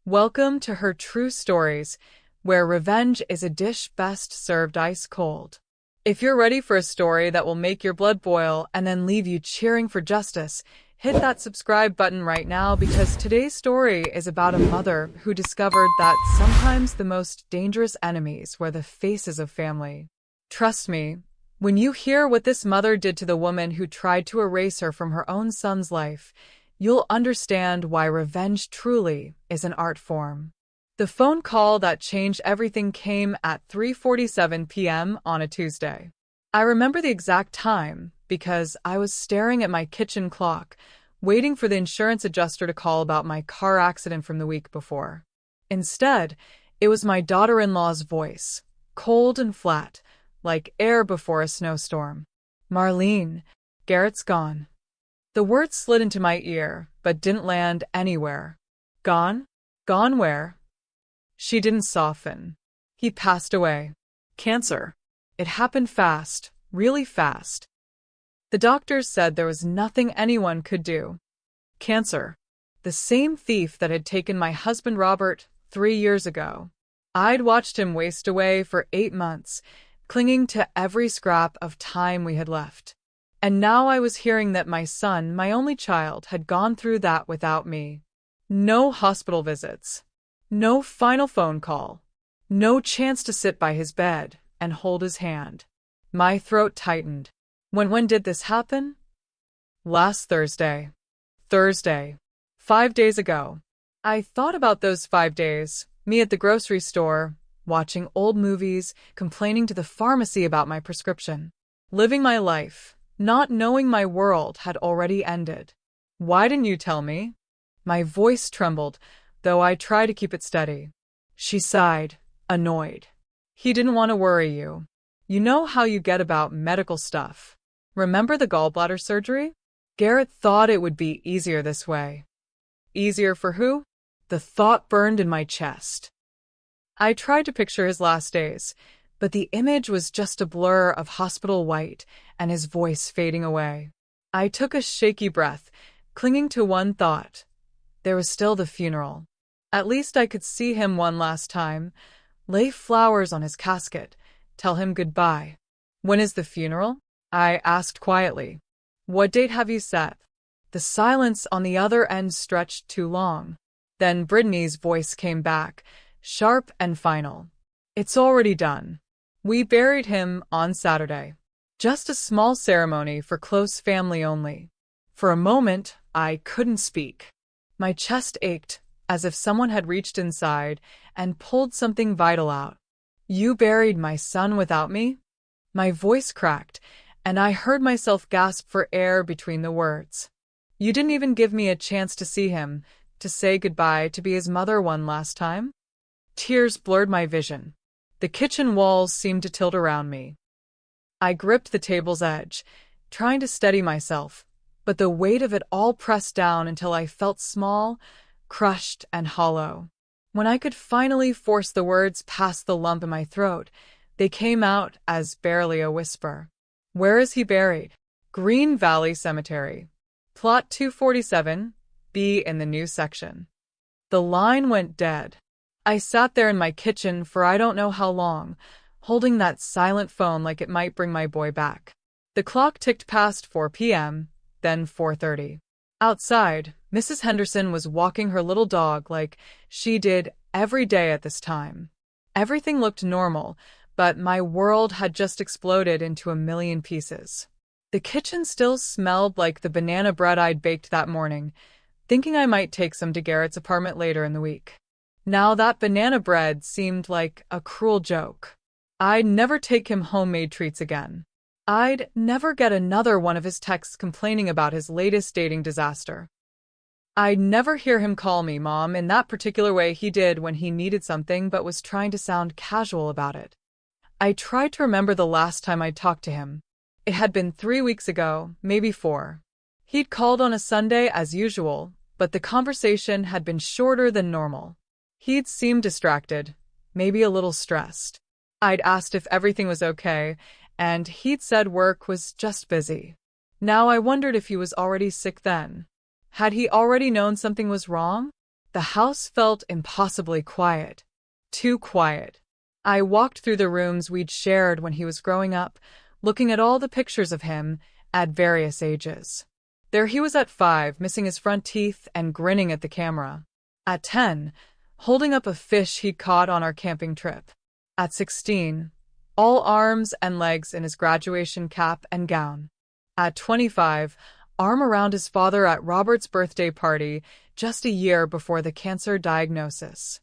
Welcome to Her True Stories, where revenge is a dish best served ice cold. If you're ready for a story that will make your blood boil and then leave you cheering for justice, hit that subscribe button right now because today's story is about a mother who discovered that sometimes the most dangerous enemies were the faces of family. Trust me, when you hear what this mother did to the woman who tried to erase her from her own son's life, you'll understand why revenge truly is an art form. The phone call that changed everything came at 3:47 p.m. on a Tuesday. I remember the exact time because I was staring at my kitchen clock, waiting for the insurance adjuster to call about my car accident from the week before. Instead, it was my daughter-in-law's voice, cold and flat, like air before a snowstorm. "Marlene, Garrett's gone." The words slid into my ear, but didn't land anywhere. Gone? Gone where? She didn't soften. He passed away. Cancer. It happened fast, really fast. The doctors said there was nothing anyone could do. Cancer. The same thief that had taken my husband Robert 3 years ago. I'd watched him waste away for 8 months, clinging to every scrap of time we had left. And now I was hearing that my son, my only child, had gone through that without me. No hospital visits. No final phone call. No chance to sit by his bed and hold his hand. My throat tightened. When did this happen? Last Thursday. Thursday. 5 days ago. I thought about those 5 days, me at the grocery store, watching old movies, complaining to the pharmacy about my prescription. Living my life, not knowing my world had already ended. "Why didn't you tell me?" My voice trembled, though I tried to keep it steady. She sighed, annoyed. "He didn't want to worry you. You know how you get about medical stuff. Remember the gallbladder surgery? Garrett thought it would be easier this way." Easier for who? The thought burned in my chest. I tried to picture his last days, but the image was just a blur of hospital white and his voice fading away. I took a shaky breath, clinging to one thought. There was still the funeral. At least I could see him one last time, lay flowers on his casket, tell him goodbye. "When is the funeral?" I asked quietly. "What date have you set?" The silence on the other end stretched too long. Then Brittany's voice came back, sharp and final. "It's already done. We buried him on Saturday. Just a small ceremony for close family only." For a moment, I couldn't speak. My chest ached, as if someone had reached inside and pulled something vital out. "You buried my son without me?" My voice cracked, and I heard myself gasp for air between the words. "You didn't even give me a chance to see him, to say goodbye, to be his mother one last time?" Tears blurred my vision. The kitchen walls seemed to tilt around me. I gripped the table's edge, trying to steady myself, but the weight of it all pressed down until I felt small, crushed, and hollow. When I could finally force the words past the lump in my throat, they came out as barely a whisper. "Where is he buried?" "Green Valley Cemetery. Plot 247, B in the new section." The line went dead. I sat there in my kitchen for I don't know how long, holding that silent phone like it might bring my boy back. The clock ticked past 4 p.m., then 4:30. Outside, Mrs. Henderson was walking her little dog like she did every day at this time. Everything looked normal, but my world had just exploded into a million pieces. The kitchen still smelled like the banana bread I'd baked that morning, thinking I might take some to Garrett's apartment later in the week. Now that banana bread seemed like a cruel joke. I'd never take him homemade treats again. I'd never get another one of his texts complaining about his latest dating disaster. I'd never hear him call me Mom in that particular way he did when he needed something but was trying to sound casual about it. I tried to remember the last time I'd talked to him. It had been 3 weeks ago, maybe 4. He'd called on a Sunday as usual, but the conversation had been shorter than normal. He'd seemed distracted, maybe a little stressed. I'd asked if everything was okay, and he'd said work was just busy. Now I wondered if he was already sick then. Had he already known something was wrong? The house felt impossibly quiet. Too quiet. I walked through the rooms we'd shared when he was growing up, looking at all the pictures of him at various ages. There he was at 5, missing his front teeth and grinning at the camera. At 10, holding up a fish he'd caught on our camping trip. At 16, all arms and legs in his graduation cap and gown. At 25, arm around his father at Robert's birthday party just a year before the cancer diagnosis.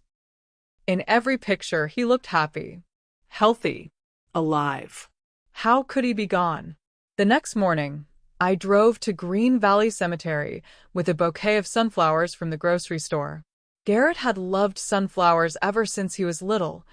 In every picture, he looked happy, healthy, alive. How could he be gone? The next morning, I drove to Green Valley Cemetery with a bouquet of sunflowers from the grocery store. Garrett had loved sunflowers ever since he was little,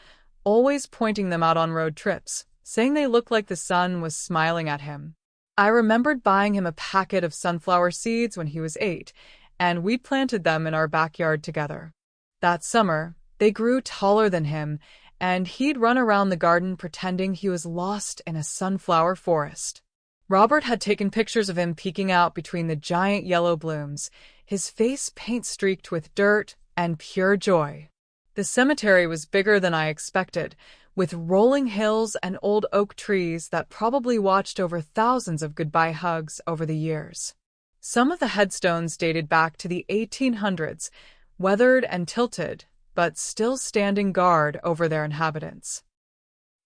always pointing them out on road trips, saying they looked like the sun was smiling at him. I remembered buying him a packet of sunflower seeds when he was 8, and we planted them in our backyard together. That summer, they grew taller than him, and he'd run around the garden pretending he was lost in a sunflower forest. Robert had taken pictures of him peeking out between the giant yellow blooms, his face paint-streaked with dirt and pure joy. The cemetery was bigger than I expected, with rolling hills and old oak trees that probably watched over thousands of goodbye hugs over the years. Some of the headstones dated back to the 1800s, weathered and tilted, but still standing guard over their inhabitants.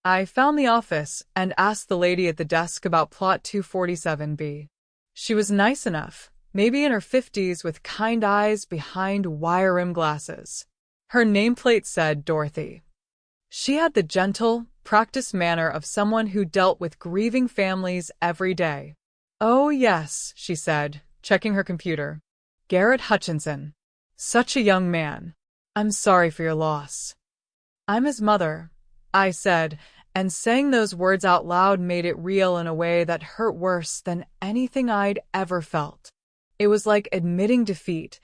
I found the office and asked the lady at the desk about Plot 247B. She was nice enough, maybe in her 50s with kind eyes behind wire-rimmed glasses. Her nameplate said Dorothy. She had the gentle, practiced manner of someone who dealt with grieving families every day. "Oh, yes," she said, checking her computer. "Garrett Hutchinson. Such a young man. I'm sorry for your loss." "I'm his mother," I said, and saying those words out loud made it real in a way that hurt worse than anything I'd ever felt. It was like admitting defeat,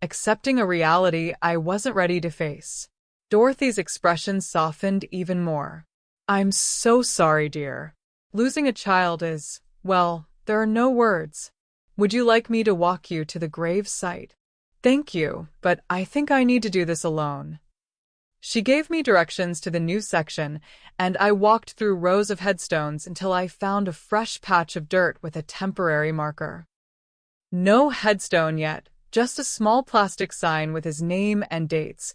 accepting a reality I wasn't ready to face. Dorothy's expression softened even more. "I'm so sorry, dear. Losing a child is, well, there are no words. Would you like me to walk you to the grave site?" "Thank you, but I think I need to do this alone." She gave me directions to the new section, and I walked through rows of headstones until I found a fresh patch of dirt with a temporary marker. No headstone yet, just a small plastic sign with his name and dates.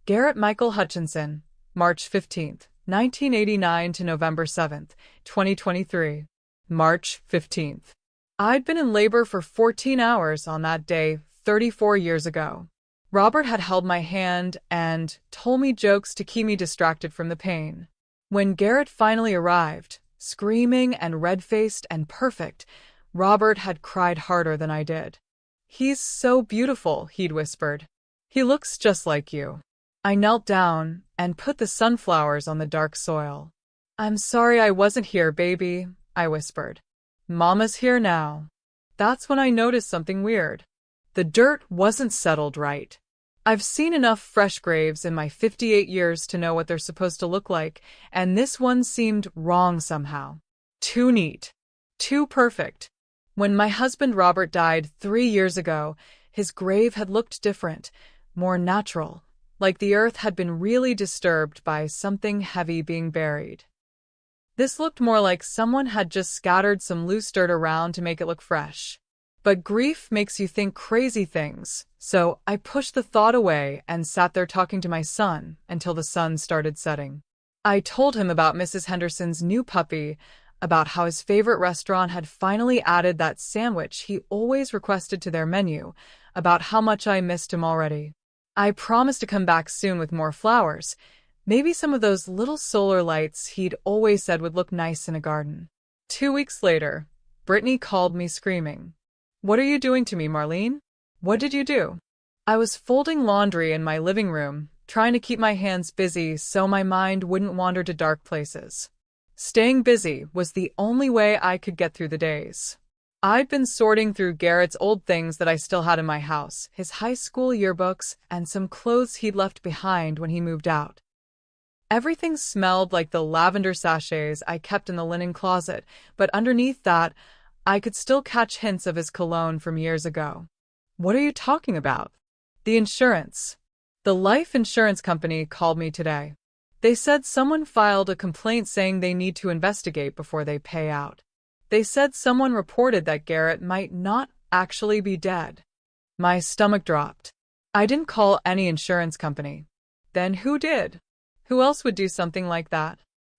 Garrett Michael Hutchinson, March 15th, 1989 to November 7th, 2023. March 15th. I'd been in labor for 14 hours on that day 34 years ago. Robert had held my hand and told me jokes to keep me distracted from the pain. When Garrett finally arrived, screaming and red-faced and perfect, Robert had cried harder than I did. "He's so beautiful," he'd whispered. "He looks just like you." I knelt down and put the sunflowers on the dark soil. "I'm sorry I wasn't here, baby," I whispered. "Mama's here now." That's when I noticed something weird. The dirt wasn't settled right. I've seen enough fresh graves in my 58 years to know what they're supposed to look like, and this one seemed wrong somehow. Too neat. Too perfect. When my husband Robert died 3 years ago, his grave had looked different, more natural, like the earth had been really disturbed by something heavy being buried. This looked more like someone had just scattered some loose dirt around to make it look fresh. But grief makes you think crazy things, so I pushed the thought away and sat there talking to my son until the sun started setting. I told him about Mrs. Henderson's new puppy, about how his favorite restaurant had finally added that sandwich he always requested to their menu, about how much I missed him already. I promised to come back soon with more flowers, maybe some of those little solar lights he'd always said would look nice in a garden. 2 weeks later, Brittany called me screaming. "What are you doing to me, Marlene? What did you do?" I was folding laundry in my living room, trying to keep my hands busy so my mind wouldn't wander to dark places. Staying busy was the only way I could get through the days. I'd been sorting through Garrett's old things that I still had in my house, his high school yearbooks, and some clothes he'd left behind when he moved out. Everything smelled like the lavender sachets I kept in the linen closet, but underneath that, I could still catch hints of his cologne from years ago. "What are you talking about?" The insurance. The life insurance company called me today. They said someone filed a complaint saying they need to investigate before they pay out. They said someone reported that Garrett might not actually be dead. My stomach dropped. I didn't call any insurance company. Then who did? Who else would do something like that?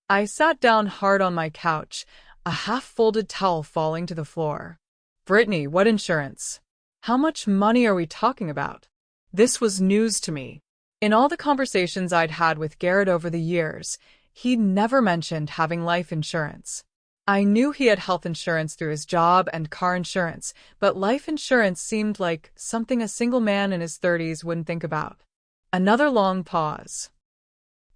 I sat down hard on my couch, a half-folded towel falling to the floor. Brittany, what insurance? How much money are we talking about? This was news to me. In all the conversations I'd had with Garrett over the years, he'd never mentioned having life insurance. I knew he had health insurance through his job and car insurance, but life insurance seemed like something a single man in his 30s wouldn't think about. Another long pause.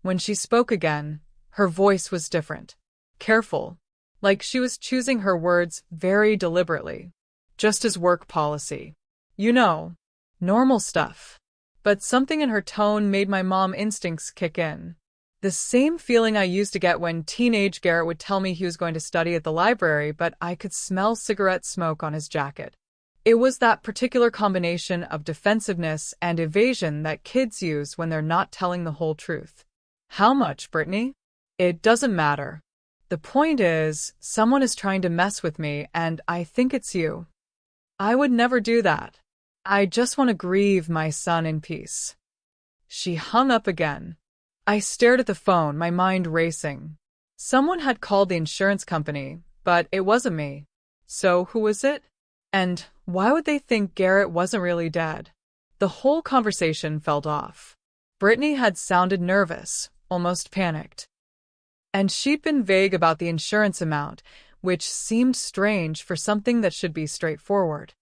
When she spoke again, her voice was different. Careful, like she was choosing her words very deliberately. Just as work policy. You know, normal stuff. But something in her tone made my mom instincts kick in. The same feeling I used to get when teenage Garrett would tell me he was going to study at the library, but I could smell cigarette smoke on his jacket. It was that particular combination of defensiveness and evasion that kids use when they're not telling the whole truth. How much, Brittany? It doesn't matter. The point is, someone is trying to mess with me, and I think it's you. I would never do that. I just want to grieve my son in peace. She hung up again. I stared at the phone, my mind racing. Someone had called the insurance company, but it wasn't me. So who was it? And why would they think Garrett wasn't really dead? The whole conversation felt off. Brittany had sounded nervous, almost panicked. And she'd been vague about the insurance amount, which seemed strange for something that should be straightforward.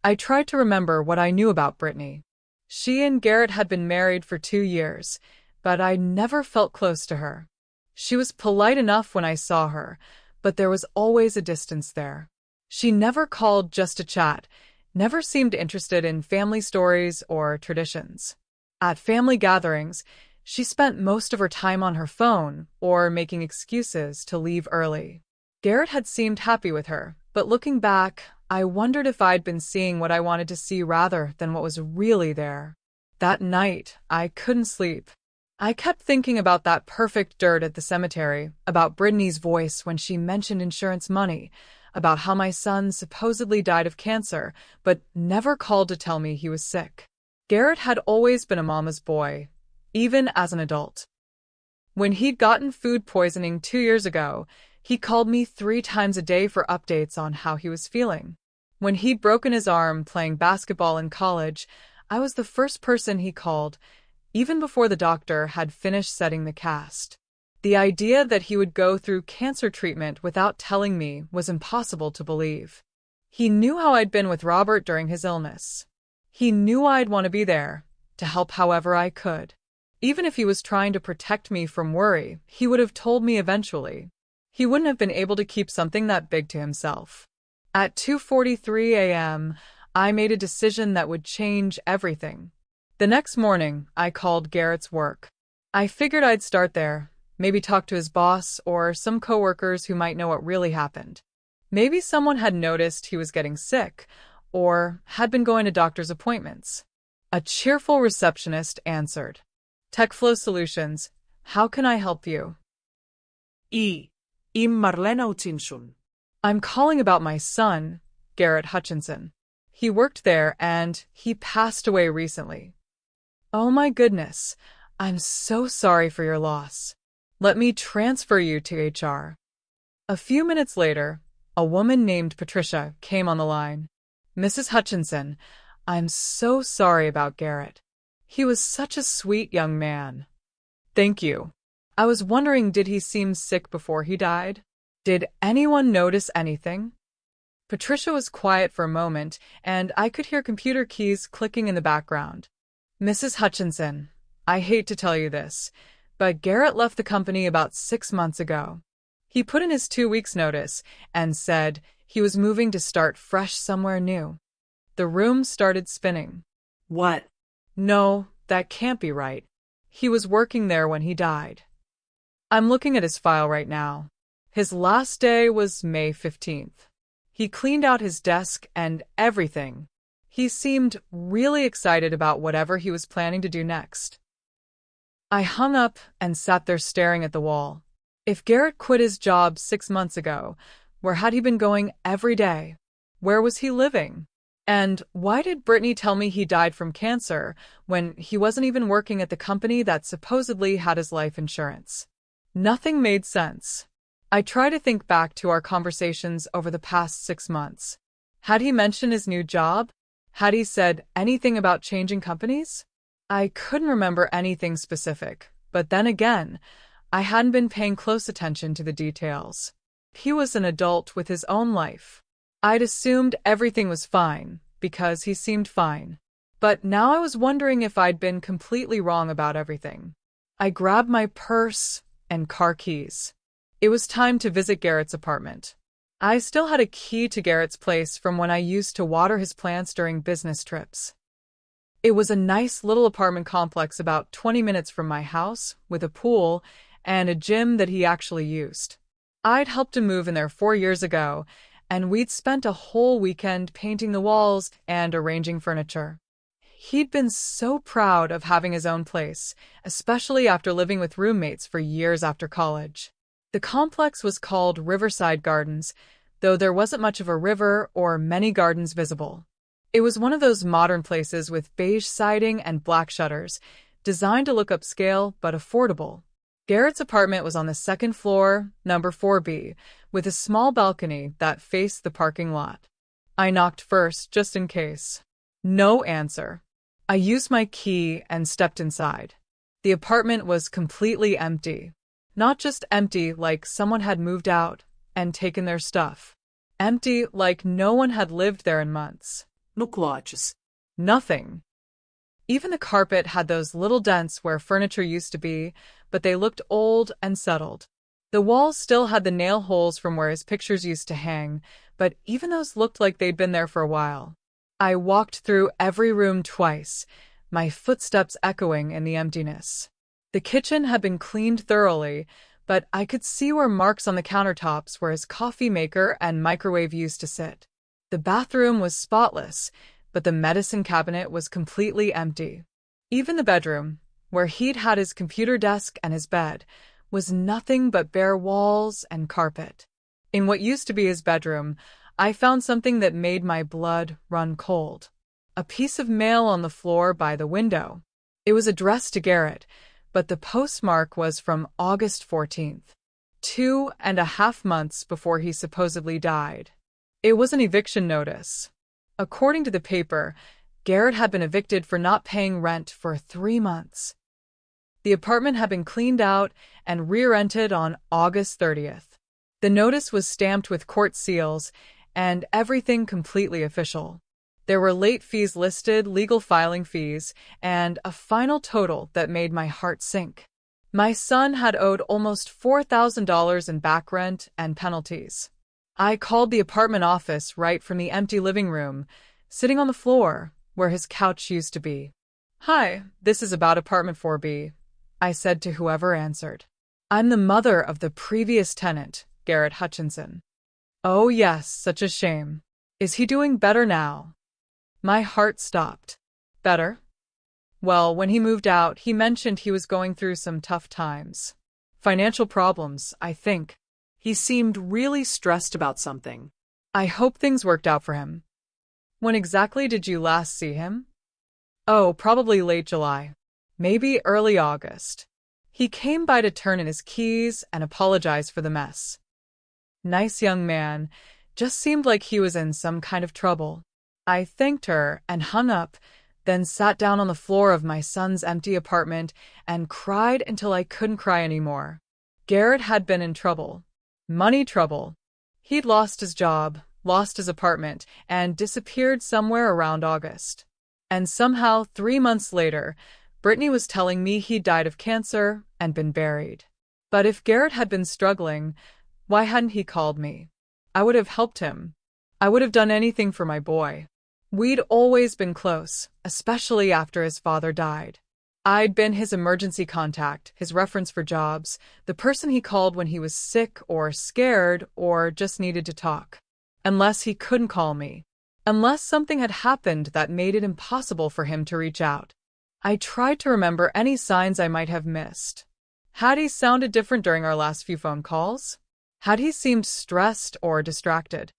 I tried to remember what I knew about Brittany. She and Garrett had been married for 2 years, but I never felt close to her. She was polite enough when I saw her, but there was always a distance there. She never called just to chat, never seemed interested in family stories or traditions. At family gatherings, she spent most of her time on her phone or making excuses to leave early. Garrett had seemed happy with her, but looking back, I wondered if I'd been seeing what I wanted to see rather than what was really there. That night, I couldn't sleep. I kept thinking about that perfect dirt at the cemetery, about Brittany's voice when she mentioned insurance money, about how my son supposedly died of cancer, but never called to tell me he was sick. Garrett had always been a mama's boy, even as an adult. When he'd gotten food poisoning 2 years ago, he called me 3 times a day for updates on how he was feeling. When he'd broken his arm playing basketball in college, I was the first person he called, even before the doctor had finished setting the cast. The idea that he would go through cancer treatment without telling me was impossible to believe. He knew how I'd been with Robert during his illness. He knew I'd want to be there, to help however I could. Even if he was trying to protect me from worry, he would have told me eventually. He wouldn't have been able to keep something that big to himself. At 2:43 a.m., I made a decision that would change everything. The next morning, I called Garrett's work. I figured I'd start there, maybe talk to his boss or some coworkers who might know what really happened. Maybe someone had noticed he was getting sick, or had been going to doctor's appointments. A cheerful receptionist answered. TechFlow Solutions, how can I help you? I'm Marlene Hutchinson. I'm calling about my son, Garrett Hutchinson. He worked there and he passed away recently. Oh my goodness, I'm so sorry for your loss. Let me transfer you to HR. A few minutes later, a woman named Patricia came on the line. Mrs. Hutchinson, I'm so sorry about Garrett. He was such a sweet young man. Thank you. I was wondering, did he seem sick before he died? Did anyone notice anything? Patricia was quiet for a moment, and I could hear computer keys clicking in the background. Mrs. Hutchinson, I hate to tell you this, but Garrett left the company about 6 months ago. He put in his 2 weeks' notice and said he was moving to start fresh somewhere new. The room started spinning. What? No, that can't be right. He was working there when he died. I'm looking at his file right now. His last day was May 15th. He cleaned out his desk and everything. He seemed really excited about whatever he was planning to do next. I hung up and sat there staring at the wall. If Garrett quit his job 6 months ago, where had he been going every day? Where was he living? And why did Brittany tell me he died from cancer when he wasn't even working at the company that supposedly had his life insurance? Nothing made sense. I try to think back to our conversations over the past 6 months. Had he mentioned his new job? Had he said anything about changing companies? I couldn't remember anything specific, but then again, I hadn't been paying close attention to the details. He was an adult with his own life. I'd assumed everything was fine, because he seemed fine. But now I was wondering if I'd been completely wrong about everything. I grabbed my purse and car keys. It was time to visit Garrett's apartment. I still had a key to Garrett's place from when I used to water his plants during business trips. It was a nice little apartment complex about 20 minutes from my house, with a pool and a gym that he actually used. I'd helped him move in there 4 years ago, and we'd spent a whole weekend painting the walls and arranging furniture. He'd been so proud of having his own place, especially after living with roommates for years after college. The complex was called Riverside Gardens, though there wasn't much of a river or many gardens visible. It was one of those modern places with beige siding and black shutters, designed to look upscale but affordable. Garrett's apartment was on the second floor, number 4B, with a small balcony that faced the parking lot. I knocked first, just in case. No answer. I used my key and stepped inside. The apartment was completely empty. Not just empty like someone had moved out and taken their stuff. Empty like no one had lived there in months. No clutches. Nothing. Even the carpet had those little dents where furniture used to be, but they looked old and settled. The walls still had the nail holes from where his pictures used to hang, but even those looked like they'd been there for a while. I walked through every room twice, my footsteps echoing in the emptiness. The kitchen had been cleaned thoroughly, but I could see where marks on the countertops where his coffee maker and microwave used to sit. The bathroom was spotless, but the medicine cabinet was completely empty. Even the bedroom, where he'd had his computer desk and his bed, was nothing but bare walls and carpet. In what used to be his bedroom, I found something that made my blood run cold. A piece of mail on the floor by the window. It was addressed to Garrett, but the postmark was from August 14th, 2.5 months before he supposedly died. It was an eviction notice. According to the paper, Garrett had been evicted for not paying rent for 3 months. The apartment had been cleaned out and re-rented on August 30th. The notice was stamped with court seals and everything completely official. There were late fees listed, legal filing fees, and a final total that made my heart sink. My son had owed almost $4,000 in back rent and penalties. I called the apartment office right from the empty living room, sitting on the floor where his couch used to be. "Hi, this is about apartment 4B, I said to whoever answered. "I'm the mother of the previous tenant, Garrett Hutchinson." "Oh yes, such a shame. Is he doing better now?" My heart stopped. Better? Well, when he moved out, he mentioned he was going through some tough times. Financial problems, I think. He seemed really stressed about something. I hope things worked out for him. When exactly did you last see him? Oh, probably late July. Maybe early August. He came by to turn in his keys and apologize for the mess. Nice young man, just seemed like he was in some kind of trouble. I thanked her and hung up, then sat down on the floor of my son's empty apartment and cried until I couldn't cry anymore. Garrett had been in trouble. Money trouble. He'd lost his job, lost his apartment, and disappeared somewhere around August. And somehow, 3 months later, Brittany was telling me he'd died of cancer and been buried. But if Garrett had been struggling, why hadn't he called me? I would have helped him. I would have done anything for my boy. We'd always been close, especially after his father died. I'd been his emergency contact, his reference for jobs, the person he called when he was sick or scared or just needed to talk. Unless he couldn't call me. unless something had happened that made it impossible for him to reach out. I tried to remember any signs I might have missed. Had he sounded different during our last few phone calls? Had he seemed stressed or distracted?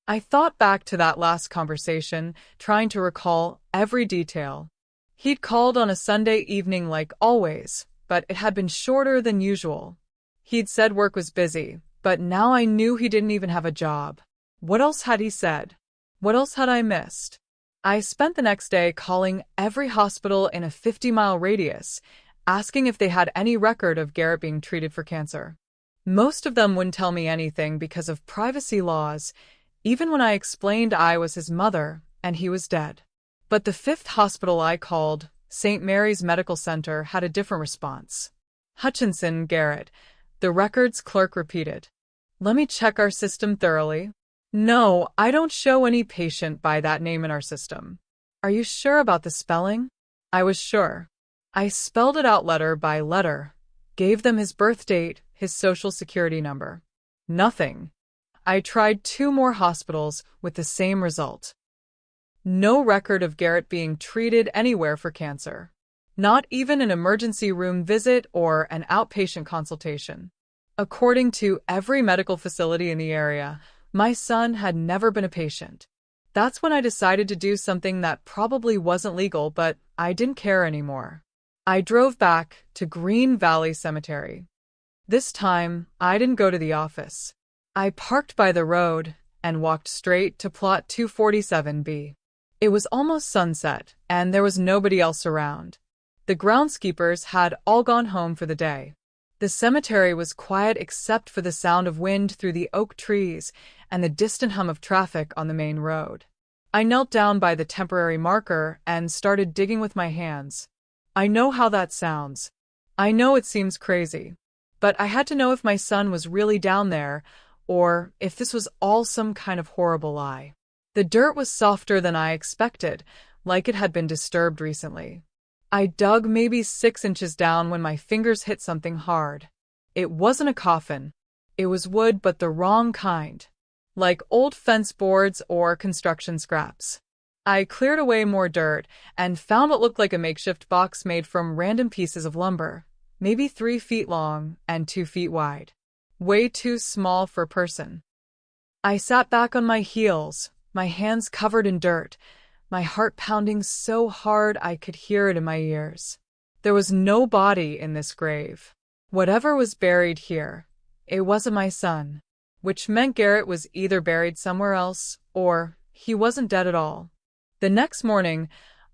I thought back to that last conversation, trying to recall every detail. He'd called on a Sunday evening like always, but it had been shorter than usual. He'd said work was busy, but now I knew he didn't even have a job. What else had he said? What else had I missed? I spent the next day calling every hospital in a 50-mile radius, asking if they had any record of Garrett being treated for cancer. Most of them wouldn't tell me anything because of privacy laws, even when I explained I was his mother and he was dead. But the fifth hospital I called, St. Mary's Medical Center, had a different response. Hutchinson, Garrett, the records clerk repeated. Let me check our system thoroughly. No, I don't show any patient by that name in our system. Are you sure about the spelling? I was sure. I spelled it out letter by letter, gave them his birth date, his social security number. Nothing. I tried 2 more hospitals with the same result. No record of Garrett being treated anywhere for cancer. Not even an emergency room visit or an outpatient consultation. According to every medical facility in the area, my son had never been a patient. That's when I decided to do something that probably wasn't legal, but I didn't care anymore. I drove back to Green Valley Cemetery. This time, I didn't go to the office. I parked by the road and walked straight to plot 247B. It was almost sunset, and there was nobody else around. The groundskeepers had all gone home for the day. The cemetery was quiet except for the sound of wind through the oak trees and the distant hum of traffic on the main road. I knelt down by the temporary marker and started digging with my hands. I know how that sounds. I know it seems crazy. But I had to know if my son was really down there, or if this was all some kind of horrible lie. The dirt was softer than I expected, like it had been disturbed recently. I dug maybe 6 inches down when my fingers hit something hard. It wasn't a coffin. It was wood, but the wrong kind. Like old fence boards or construction scraps. I cleared away more dirt and found what looked like a makeshift box made from random pieces of lumber, maybe 3 feet long and 2 feet wide. Way too small for a person. I sat back on my heels, my hands covered in dirt, my heart pounding so hard I could hear it in my ears. There was no body in this grave. Whatever was buried here, it wasn't my son, which meant Garrett was either buried somewhere else or he wasn't dead at all. The next morning,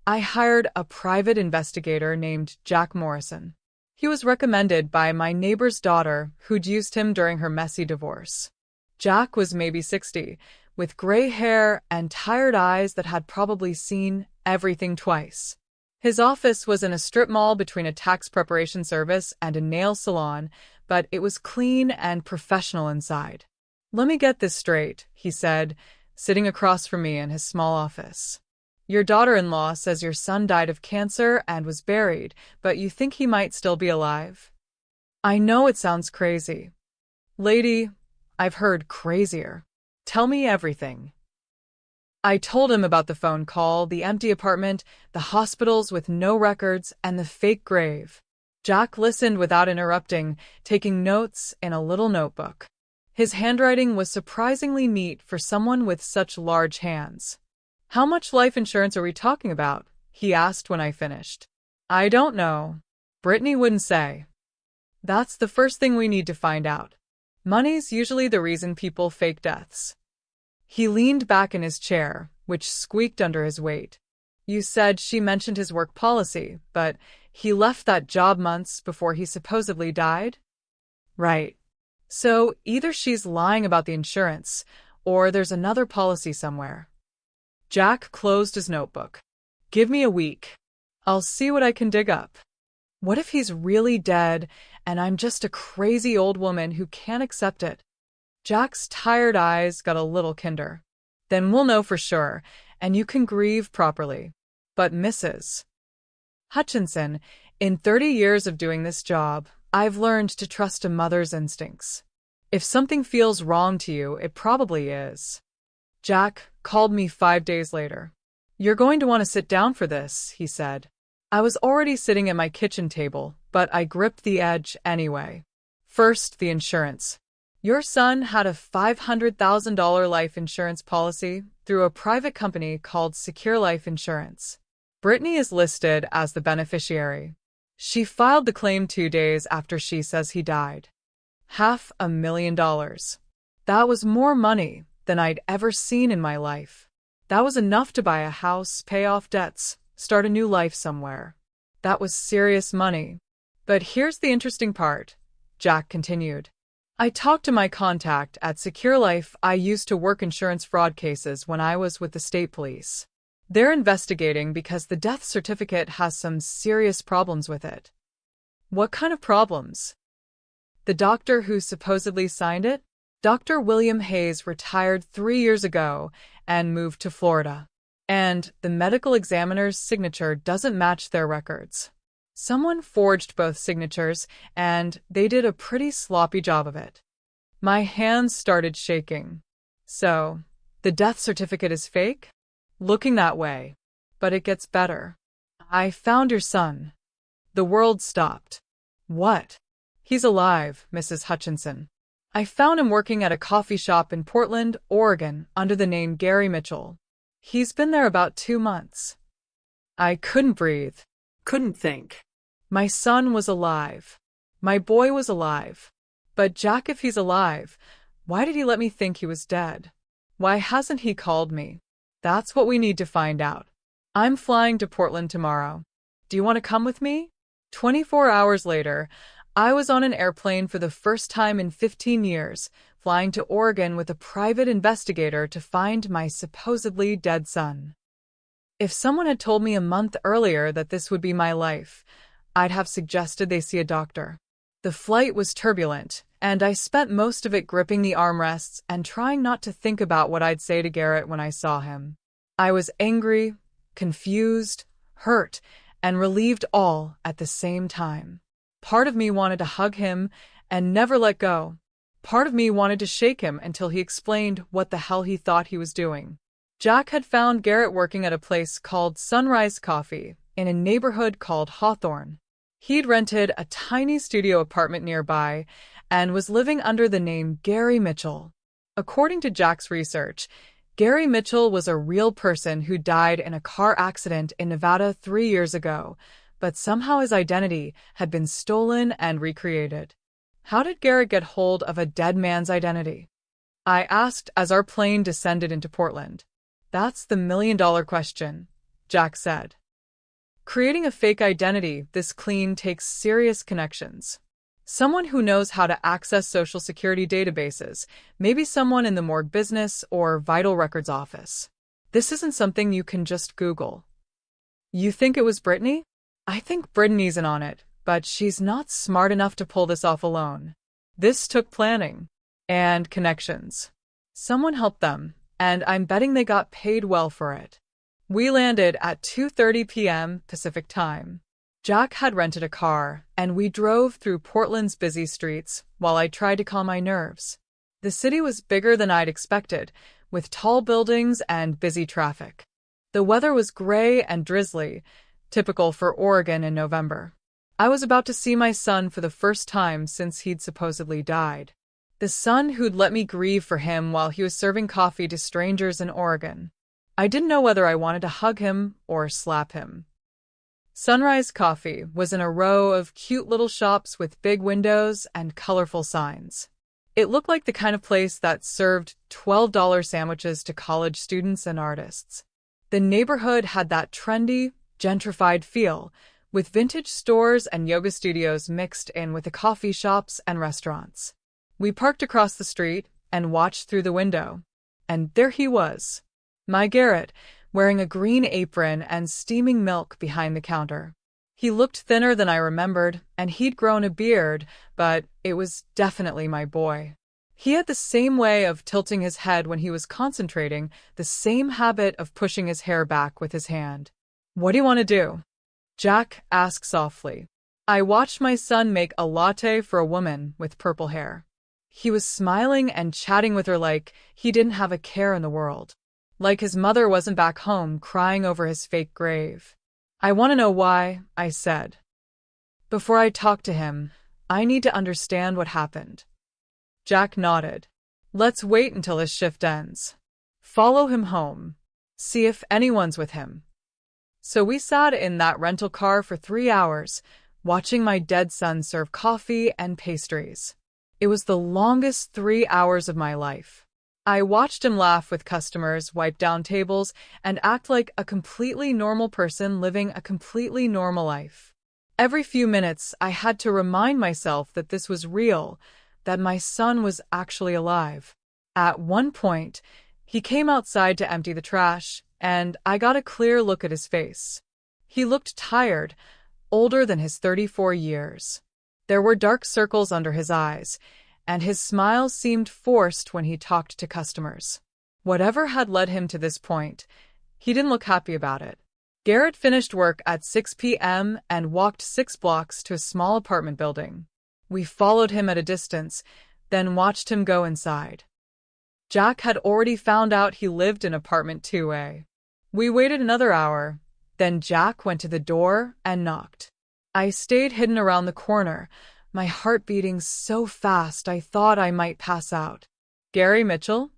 I hired a private investigator named Jack Morrison. He was recommended by my neighbor's daughter who'd used him during her messy divorce. Jack was maybe 60, with gray hair and tired eyes that had probably seen everything twice. His office was in a strip mall between a tax preparation service and a nail salon, but it was clean and professional inside. Let me get this straight, he said, sitting across from me in his small office. Your daughter-in-law says your son died of cancer and was buried, but you think he might still be alive? I know it sounds crazy. Lady, I've heard crazier. Tell me everything. I told him about the phone call, the empty apartment, the hospitals with no records, and the fake grave. Jack listened without interrupting, taking notes in a little notebook. His handwriting was surprisingly neat for someone with such large hands. How much life insurance are we talking about? He asked when I finished. I don't know. Brittany wouldn't say. That's the first thing we need to find out. Money's usually the reason people fake deaths. He leaned back in his chair, which squeaked under his weight. You said she mentioned his work policy, but he left that job months before he supposedly died? Right. So either she's lying about the insurance, or there's another policy somewhere. Jack closed his notebook. Give me a week. I'll see what I can dig up. What if he's really dead, and I'm just a crazy old woman who can't accept it? Jack's tired eyes got a little kinder. Then we'll know for sure, and you can grieve properly. But Mrs. Hutchinson, in 30 years of doing this job, I've learned to trust a mother's instincts. If something feels wrong to you, it probably is. Jack, called me 5 days later. "You're going to want to sit down for this," he said. I was already sitting at my kitchen table, but I gripped the edge anyway. First, the insurance. Your son had a $500,000 life insurance policy through a private company called Secure Life Insurance. Brittany is listed as the beneficiary. She filed the claim 2 days after she says he died. $500,000. That was more money than I'd ever seen in my life. That was enough to buy a house, pay off debts, start a new life somewhere. That was serious money. But here's the interesting part, Jack continued. I talked to my contact at Secure Life. I used to work insurance fraud cases when I was with the state police. They're investigating because the death certificate has some serious problems with it. What kind of problems? The doctor who supposedly signed it? Dr. William Hayes retired 3 years ago and moved to Florida. And the medical examiner's signature doesn't match their records. Someone forged both signatures, and they did a pretty sloppy job of it. My hands started shaking. So, the death certificate is fake? Looking that way. But it gets better. I found your son. The world stopped. What? He's alive, Mrs. Hutchinson. I found him working at a coffee shop in Portland, Oregon, under the name Gary Mitchell. He's been there about 2 months. I couldn't breathe. Couldn't think. My son was alive. My boy was alive. But Jack, if he's alive, why did he let me think he was dead? Why hasn't he called me? That's what we need to find out. I'm flying to Portland tomorrow. Do you want to come with me? 24 hours later, I was on an airplane for the first time in 15 years, flying to Oregon with a private investigator to find my supposedly dead son. If someone had told me a month earlier that this would be my life, I'd have suggested they see a doctor. The flight was turbulent, and I spent most of it gripping the armrests and trying not to think about what I'd say to Garrett when I saw him. I was angry, confused, hurt, and relieved all at the same time. Part of me wanted to hug him and never let go. Part of me wanted to shake him until he explained what the hell he thought he was doing. Jack had found Garrett working at a place called Sunrise Coffee in a neighborhood called Hawthorne. He'd rented a tiny studio apartment nearby and was living under the name Gary Mitchell. According to Jack's research, Gary Mitchell was a real person who died in a car accident in Nevada 3 years ago, but somehow his identity had been stolen and recreated. How did Garrett get hold of a dead man's identity? I asked as our plane descended into Portland. That's the million-dollar question, Jack said. Creating a fake identity this clean takes serious connections. Someone who knows how to access Social Security databases, maybe someone in the morgue business or vital records office. This isn't something you can just Google. You think it was Brittany? I think Brittany's in on it, but she's not smart enough to pull this off alone. This took planning and connections. Someone helped them, and I'm betting they got paid well for it. We landed at 2:30 p.m. Pacific Time. Jack had rented a car, and we drove through Portland's busy streets while I tried to calm my nerves. The city was bigger than I'd expected, with tall buildings and busy traffic. The weather was gray and drizzly, typical for Oregon in November. I was about to see my son for the first time since he'd supposedly died. The son who'd let me grieve for him while he was serving coffee to strangers in Oregon. I didn't know whether I wanted to hug him or slap him. Sunrise Coffee was in a row of cute little shops with big windows and colorful signs. It looked like the kind of place that served $12 sandwiches to college students and artists. The neighborhood had that trendy, gentrified feel, with vintage stores and yoga studios mixed in with the coffee shops and restaurants. We parked across the street and watched through the window. And there he was. My Garrett, wearing a green apron and steaming milk behind the counter. He looked thinner than I remembered, and he'd grown a beard, but it was definitely my boy. He had the same way of tilting his head when he was concentrating, the same habit of pushing his hair back with his hand. "What do you want to do?" Jack asked softly. I watched my son make a latte for a woman with purple hair. He was smiling and chatting with her like he didn't have a care in the world. like his mother wasn't back home crying over his fake grave. I want to know why, I said. Before I talk to him, I need to understand what happened. Jack nodded. Let's wait until his shift ends. Follow him home. See if anyone's with him. So we sat in that rental car for 3 hours, watching my dead son serve coffee and pastries. It was the longest 3 hours of my life. I watched him laugh with customers, wipe down tables, and act like a completely normal person living a completely normal life. Every few minutes, I had to remind myself that this was real, that my son was actually alive. At one point, he came outside to empty the trash, and I got a clear look at his face. He looked tired, older than his 34 years. There were dark circles under his eyes, and his smile seemed forced when he talked to customers. Whatever had led him to this point, he didn't look happy about it. Garrett finished work at 6 p.m. and walked 6 blocks to a small apartment building. We followed him at a distance, then watched him go inside. Jack had already found out he lived in apartment 2A. We waited another hour, then Jack went to the door and knocked. I stayed hidden around the corner, my heart beating so fast I thought I might pass out. Gary Mitchell?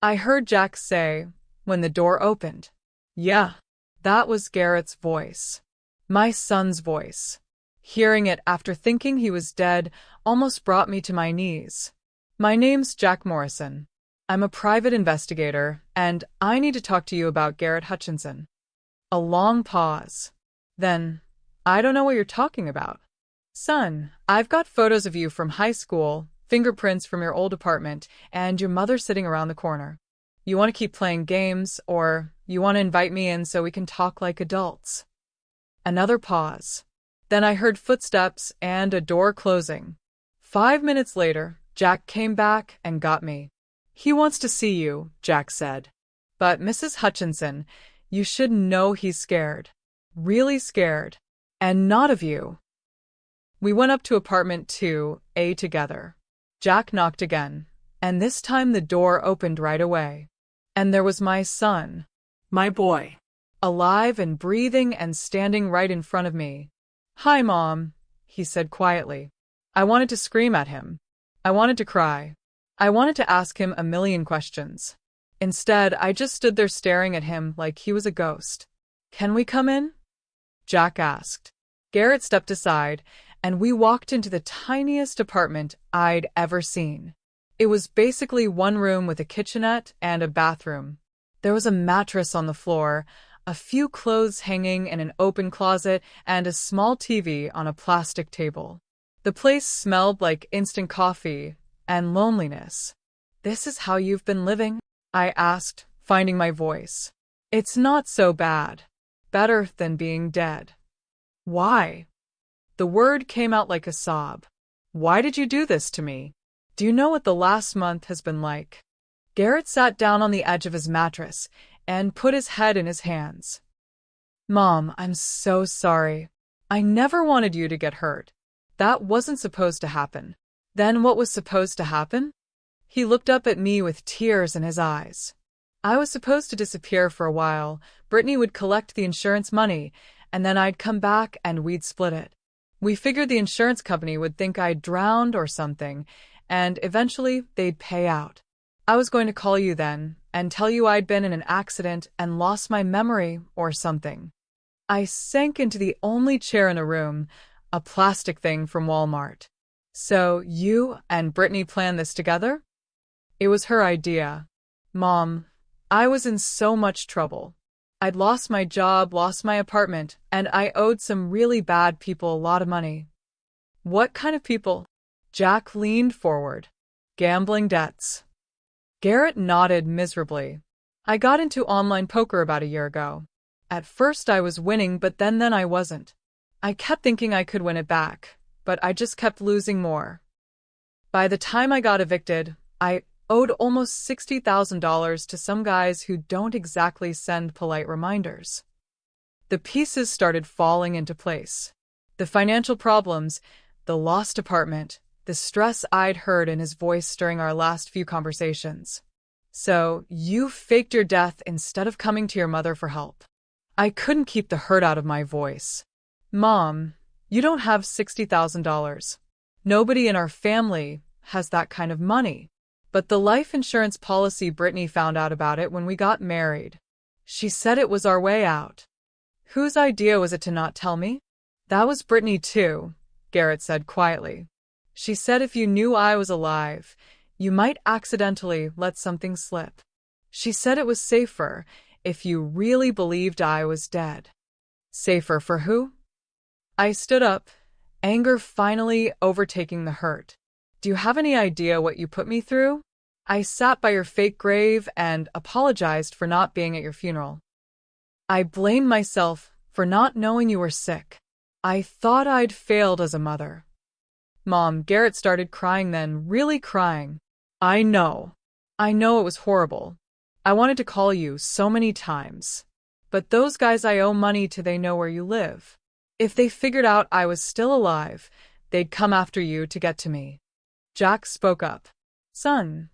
I heard Jack say when the door opened. Yeah, that was Garrett's voice. My son's voice. Hearing it after thinking he was dead almost brought me to my knees. My name's Jack Morrison. I'm a private investigator, and I need to talk to you about Garrett Hutchinson. A long pause. Then, I don't know what you're talking about. Son, I've got photos of you from high school, fingerprints from your old apartment, and your mother sitting around the corner. You want to keep playing games, or you want to invite me in so we can talk like adults? Another pause. Then I heard footsteps and a door closing. 5 minutes later, Jack came back and got me. He wants to see you, Jack said. But Mrs. Hutchinson, you should know he's scared. Really scared. And not of you. We went up to apartment 2A together. Jack knocked again, and this time the door opened right away. And there was my son. My boy. Alive and breathing and standing right in front of me. Hi, Mom, he said quietly. I wanted to scream at him. I wanted to cry. I wanted to ask him a million questions. Instead, I just stood there staring at him like he was a ghost. Can we come in? Jack asked. Garrett stepped aside, and we walked into the tiniest apartment I'd ever seen. It was basically one room with a kitchenette and a bathroom. There was a mattress on the floor, a few clothes hanging in an open closet, and a small TV on a plastic table. The place smelled like instant coffee and loneliness. This is how you've been living? I asked, finding my voice. It's not so bad. Better than being dead. Why? The word came out like a sob. Why did you do this to me? Do you know what the last month has been like? Garrett sat down on the edge of his mattress and put his head in his hands. Mom, I'm so sorry. I never wanted you to get hurt. That wasn't supposed to happen. Then what was supposed to happen? He looked up at me with tears in his eyes. I was supposed to disappear for a while. Brittany would collect the insurance money, and then I'd come back and we'd split it. We figured the insurance company would think I'd drowned or something, and eventually they'd pay out. I was going to call you then and tell you I'd been in an accident and lost my memory or something. I sank into the only chair in the room, a plastic thing from Walmart. So you and Brittany planned this together? It was her idea. Mom, I was in so much trouble. I'd lost my job, lost my apartment, and I owed some really bad people a lot of money. What kind of people? Jack leaned forward. Gambling debts. Garrett nodded miserably. I got into online poker about a year ago. At first I was winning, but then I wasn't. I kept thinking I could win it back, but I just kept losing more. By the time I got evicted, I owed almost $60,000 to some guys who don't exactly send polite reminders. The pieces started falling into place. The financial problems, the lost apartment, the stress I'd heard in his voice during our last few conversations. So you faked your death instead of coming to your mother for help. I couldn't keep the hurt out of my voice. Mom, you don't have $60,000. Nobody in our family has that kind of money. But the life insurance policy, Brittany found out about it when we got married. She said it was our way out. Whose idea was it to not tell me? That was Brittany too, Garrett said quietly. She said if you knew I was alive, you might accidentally let something slip. She said it was safer if you really believed I was dead. Safer for who? I stood up, anger finally overtaking the hurt. Do you have any idea what you put me through? I sat by your fake grave and apologized for not being at your funeral. I blamed myself for not knowing you were sick. I thought I'd failed as a mother. Mom, Garrett started crying then, really crying. I know it was horrible. I wanted to call you so many times. But those guys I owe money to, they know where you live. If they figured out I was still alive, they'd come after you to get to me. Jack spoke up. Son,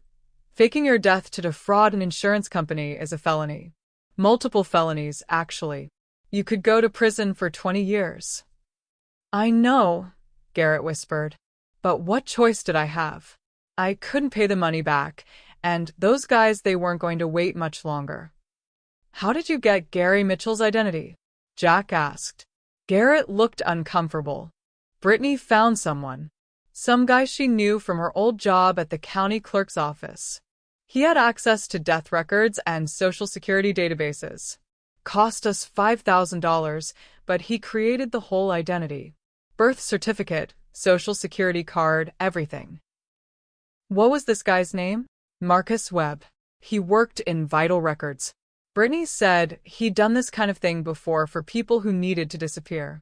faking your death to defraud an insurance company is a felony. Multiple felonies, actually. You could go to prison for 20 years. I know, Garrett whispered. But what choice did I have? I couldn't pay the money back, and those guys, they weren't going to wait much longer. How did you get Gary Mitchell's identity? Jack asked. Garrett looked uncomfortable. Brittany found someone. Some guy she knew from her old job at the county clerk's office. He had access to death records and Social Security databases. Cost us $5,000, but he created the whole identity. Birth certificate, Social Security card, everything. What was this guy's name? Marcus Webb. He worked in vital records. Brittany said he'd done this kind of thing before for people who needed to disappear.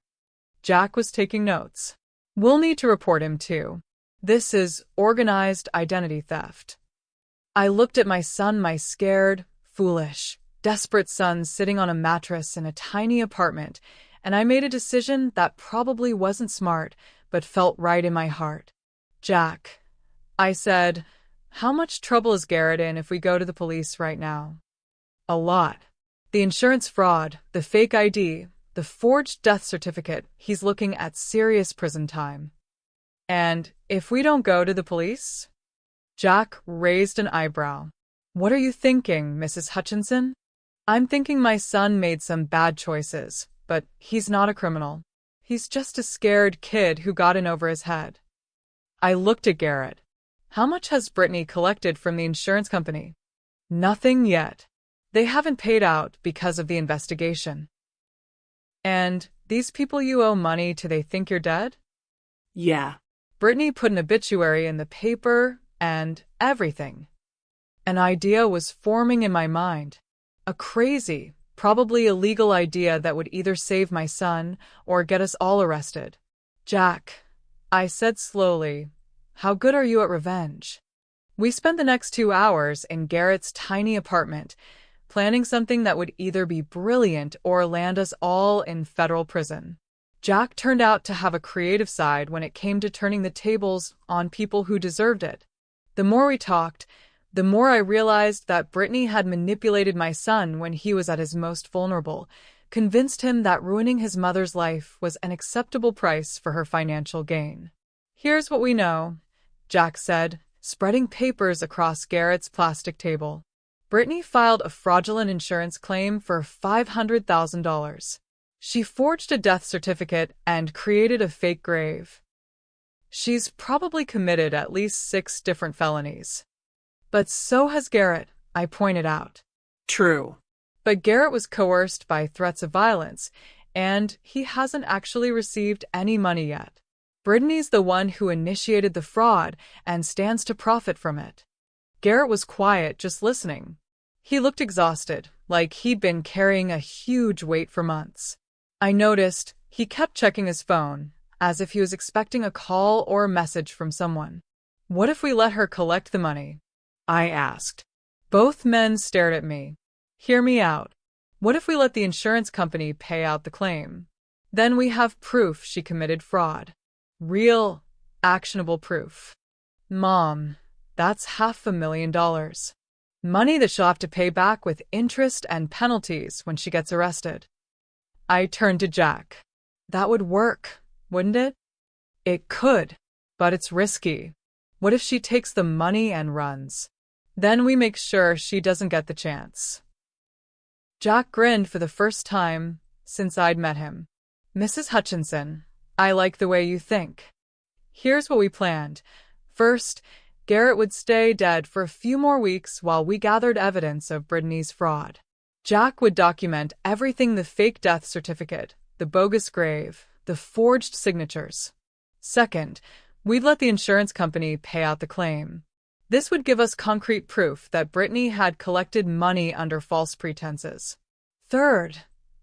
Jack was taking notes. We'll need to report him too. This is organized identity theft. I looked at my son, my scared, foolish, desperate son sitting on a mattress in a tiny apartment, and I made a decision that probably wasn't smart, but felt right in my heart. Jack, I said, how much trouble is Garrett in if we go to the police right now? A lot. The insurance fraud, the fake ID, the forged death certificate, he's looking at serious prison time. And if we don't go to the police? Jack raised an eyebrow. What are you thinking, Mrs. Hutchinson? I'm thinking my son made some bad choices, but he's not a criminal. He's just a scared kid who got in over his head. I looked at Garrett. How much has Brittany collected from the insurance company? Nothing yet. They haven't paid out because of the investigation. And these people you owe money to, they think you're dead? Yeah. Brittany put an obituary in the paper and everything. An idea was forming in my mind. A crazy, probably illegal idea that would either save my son or get us all arrested. Jack, I said slowly, how good are you at revenge? We spent the next 2 hours in Garrett's tiny apartment, planning something that would either be brilliant or land us all in federal prison. Jack turned out to have a creative side when it came to turning the tables on people who deserved it. The more we talked, the more I realized that Brittany had manipulated my son when he was at his most vulnerable, convinced him that ruining his mother's life was an acceptable price for her financial gain. Here's what we know, Jack said, spreading papers across Garrett's plastic table. Brittany filed a fraudulent insurance claim for $500,000. She forged a death certificate and created a fake grave. She's probably committed at least 6 different felonies. But so has Garrett, I pointed out. True. But Garrett was coerced by threats of violence, and he hasn't actually received any money yet. Brittany's the one who initiated the fraud and stands to profit from it. Garrett was quiet, just listening. He looked exhausted, like he'd been carrying a huge weight for months. I noticed he kept checking his phone, as if he was expecting a call or a message from someone. What if we let her collect the money? I asked. Both men stared at me. Hear me out. What if we let the insurance company pay out the claim? Then we have proof she committed fraud. Real, actionable proof. Mom, that's $500,000. Money that she'll have to pay back with interest and penalties when she gets arrested. I turned to Jack. That would work, wouldn't it? It could, but it's risky. What if she takes the money and runs? Then we make sure she doesn't get the chance. Jack grinned for the first time since I'd met him. Mrs. Hutchinson, I like the way you think. Here's what we planned. First, Garrett would stay dead for a few more weeks while we gathered evidence of Brittany's fraud. Jack would document everything: the fake death certificate, the bogus grave, the forged signatures. Second, we'd let the insurance company pay out the claim. This would give us concrete proof that Brittany had collected money under false pretenses. Third,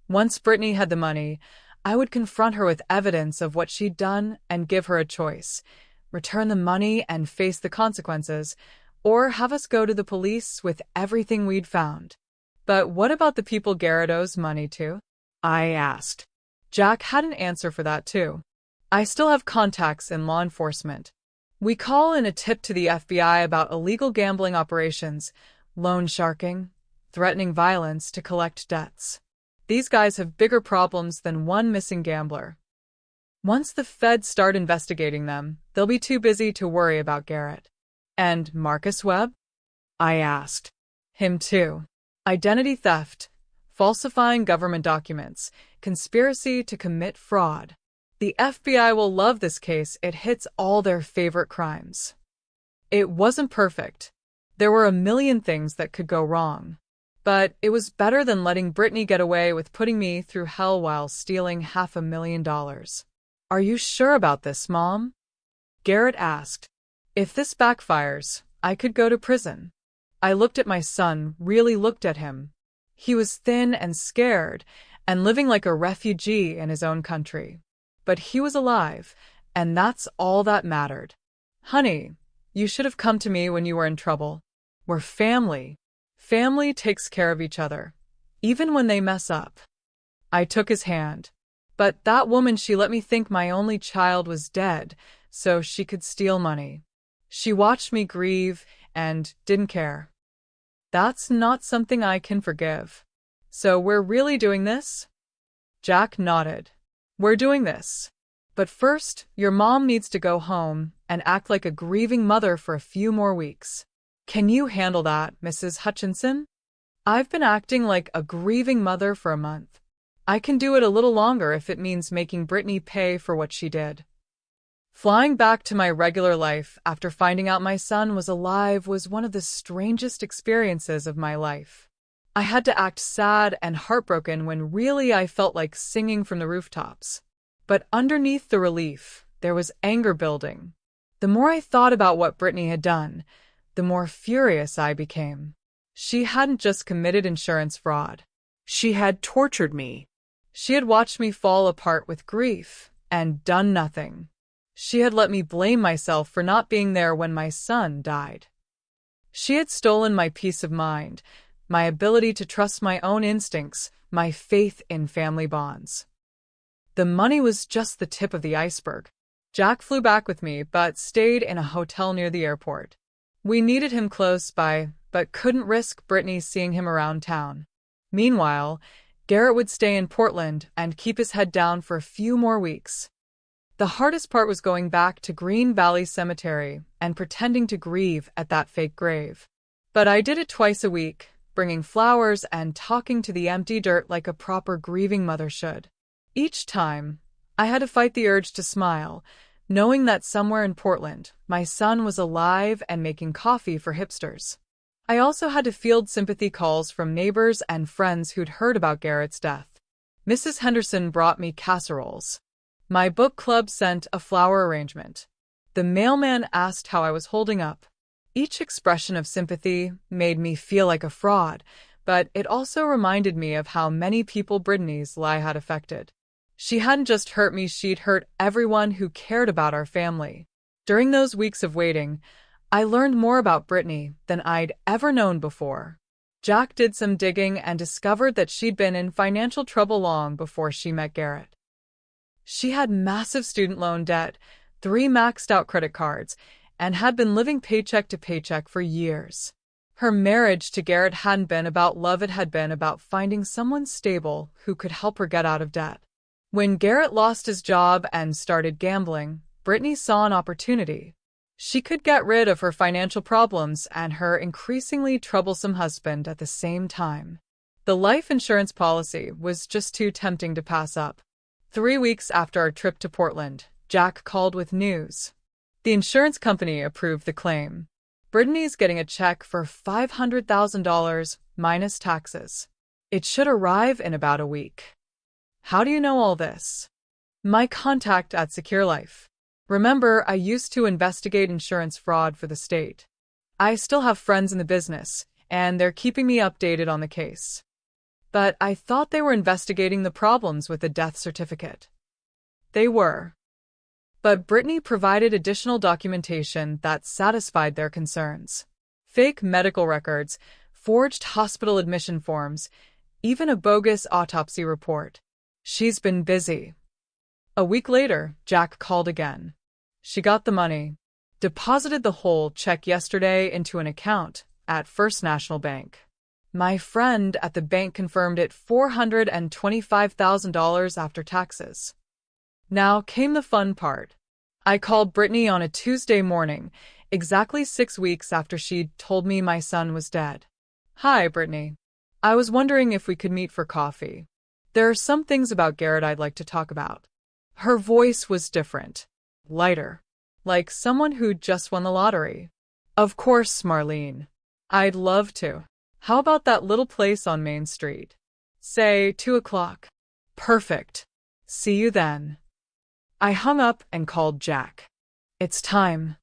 once Brittany had the money, I would confront her with evidence of what she'd done and give her a choice: return the money and face the consequences, or have us go to the police with everything we'd found. But what about the people Garrett owes money to? I asked. Jack had an answer for that too. I still have contacts in law enforcement. We call in a tip to the FBI about illegal gambling operations, loan sharking, threatening violence to collect debts. These guys have bigger problems than one missing gambler. Once the feds start investigating them, they'll be too busy to worry about Garrett. And Marcus Webb? I asked. Him too. Identity theft, falsifying government documents, conspiracy to commit fraud. The FBI will love this case. It hits all their favorite crimes. It wasn't perfect. There were a million things that could go wrong. But it was better than letting Brittany get away with putting me through hell while stealing $500,000. Are you sure about this, Mom? Garrett asked. If this backfires, I could go to prison. I looked at my son, really looked at him. He was thin and scared and living like a refugee in his own country. But he was alive, and that's all that mattered. Honey, you should have come to me when you were in trouble. We're family. Family takes care of each other, even when they mess up. I took his hand. But that woman, she let me think my only child was dead, so she could steal money. She watched me grieve and didn't care. That's not something I can forgive. So we're really doing this? Jack nodded. We're doing this. But first, your mom needs to go home and act like a grieving mother for a few more weeks. Can you handle that, Mrs. Hutchinson? I've been acting like a grieving mother for a month. I can do it a little longer if it means making Brittany pay for what she did. Flying back to my regular life after finding out my son was alive was one of the strangest experiences of my life. I had to act sad and heartbroken when really I felt like singing from the rooftops. But underneath the relief, there was anger building. The more I thought about what Brittany had done, the more furious I became. She hadn't just committed insurance fraud. She had tortured me. She had watched me fall apart with grief and done nothing. She had let me blame myself for not being there when my son died. She had stolen my peace of mind, my ability to trust my own instincts, my faith in family bonds. The money was just the tip of the iceberg. Jack flew back with me, but stayed in a hotel near the airport. We needed him close by, but couldn't risk Brittany seeing him around town. Meanwhile, Garrett would stay in Portland and keep his head down for a few more weeks. The hardest part was going back to Green Valley Cemetery and pretending to grieve at that fake grave. But I did it twice a week, bringing flowers and talking to the empty dirt like a proper grieving mother should. Each time, I had to fight the urge to smile, knowing that somewhere in Portland, my son was alive and making coffee for hipsters. I also had to field sympathy calls from neighbors and friends who'd heard about Garrett's death. Mrs. Henderson brought me casseroles. My book club sent a flower arrangement. The mailman asked how I was holding up. Each expression of sympathy made me feel like a fraud, but it also reminded me of how many people Brittany's lie had affected. She hadn't just hurt me, she'd hurt everyone who cared about our family. During those weeks of waiting, I learned more about Brittany than I'd ever known before. Jack did some digging and discovered that she'd been in financial trouble long before she met Garrett. She had massive student loan debt, 3 maxed-out credit cards, and had been living paycheck to paycheck for years. Her marriage to Garrett hadn't been about love, it had been about finding someone stable who could help her get out of debt. When Garrett lost his job and started gambling, Brittany saw an opportunity. She could get rid of her financial problems and her increasingly troublesome husband at the same time. The life insurance policy was just too tempting to pass up. 3 weeks after our trip to Portland, Jack called with news. The insurance company approved the claim. Brittany's getting a check for $500,000 minus taxes. It should arrive in about a week. How do you know all this? My contact at Secure Life. Remember, I used to investigate insurance fraud for the state. I still have friends in the business, and they're keeping me updated on the case. But I thought they were investigating the problems with the death certificate. They were. But Brittany provided additional documentation that satisfied their concerns. Fake medical records, forged hospital admission forms, even a bogus autopsy report. She's been busy. A week later, Jack called again. She got the money, deposited the whole check yesterday into an account at First National Bank. My friend at the bank confirmed it $425,000 after taxes. Now came the fun part. I called Brittany on a Tuesday morning, exactly 6 weeks after she'd told me my son was dead. Hi, Brittany. I was wondering if we could meet for coffee. There are some things about Garrett I'd like to talk about. Her voice was different, lighter, like someone who'd just won the lottery. Of course, Marlene. I'd love to. How about that little place on Main Street? Say 2 o'clock. Perfect. See you then. I hung up and called Jack. It's time.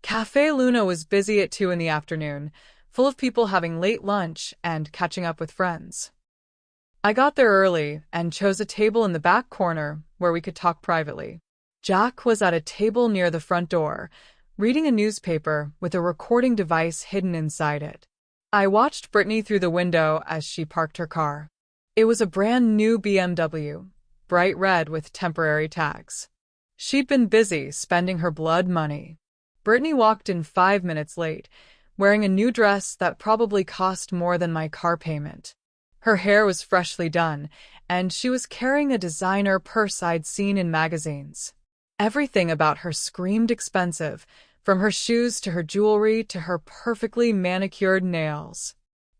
Café Luna was busy at 2 in the afternoon, full of people having late lunch and catching up with friends. I got there early and chose a table in the back corner where we could talk privately. Jack was at a table near the front door, reading a newspaper with a recording device hidden inside it. I watched Brittany through the window as she parked her car. It was a brand new BMW, bright red with temporary tags. She'd been busy spending her blood money. Brittany walked in 5 minutes late, wearing a new dress that probably cost more than my car payment. Her hair was freshly done, and she was carrying a designer purse I'd seen in magazines. Everything about her screamed expensive, from her shoes to her jewelry to her perfectly manicured nails.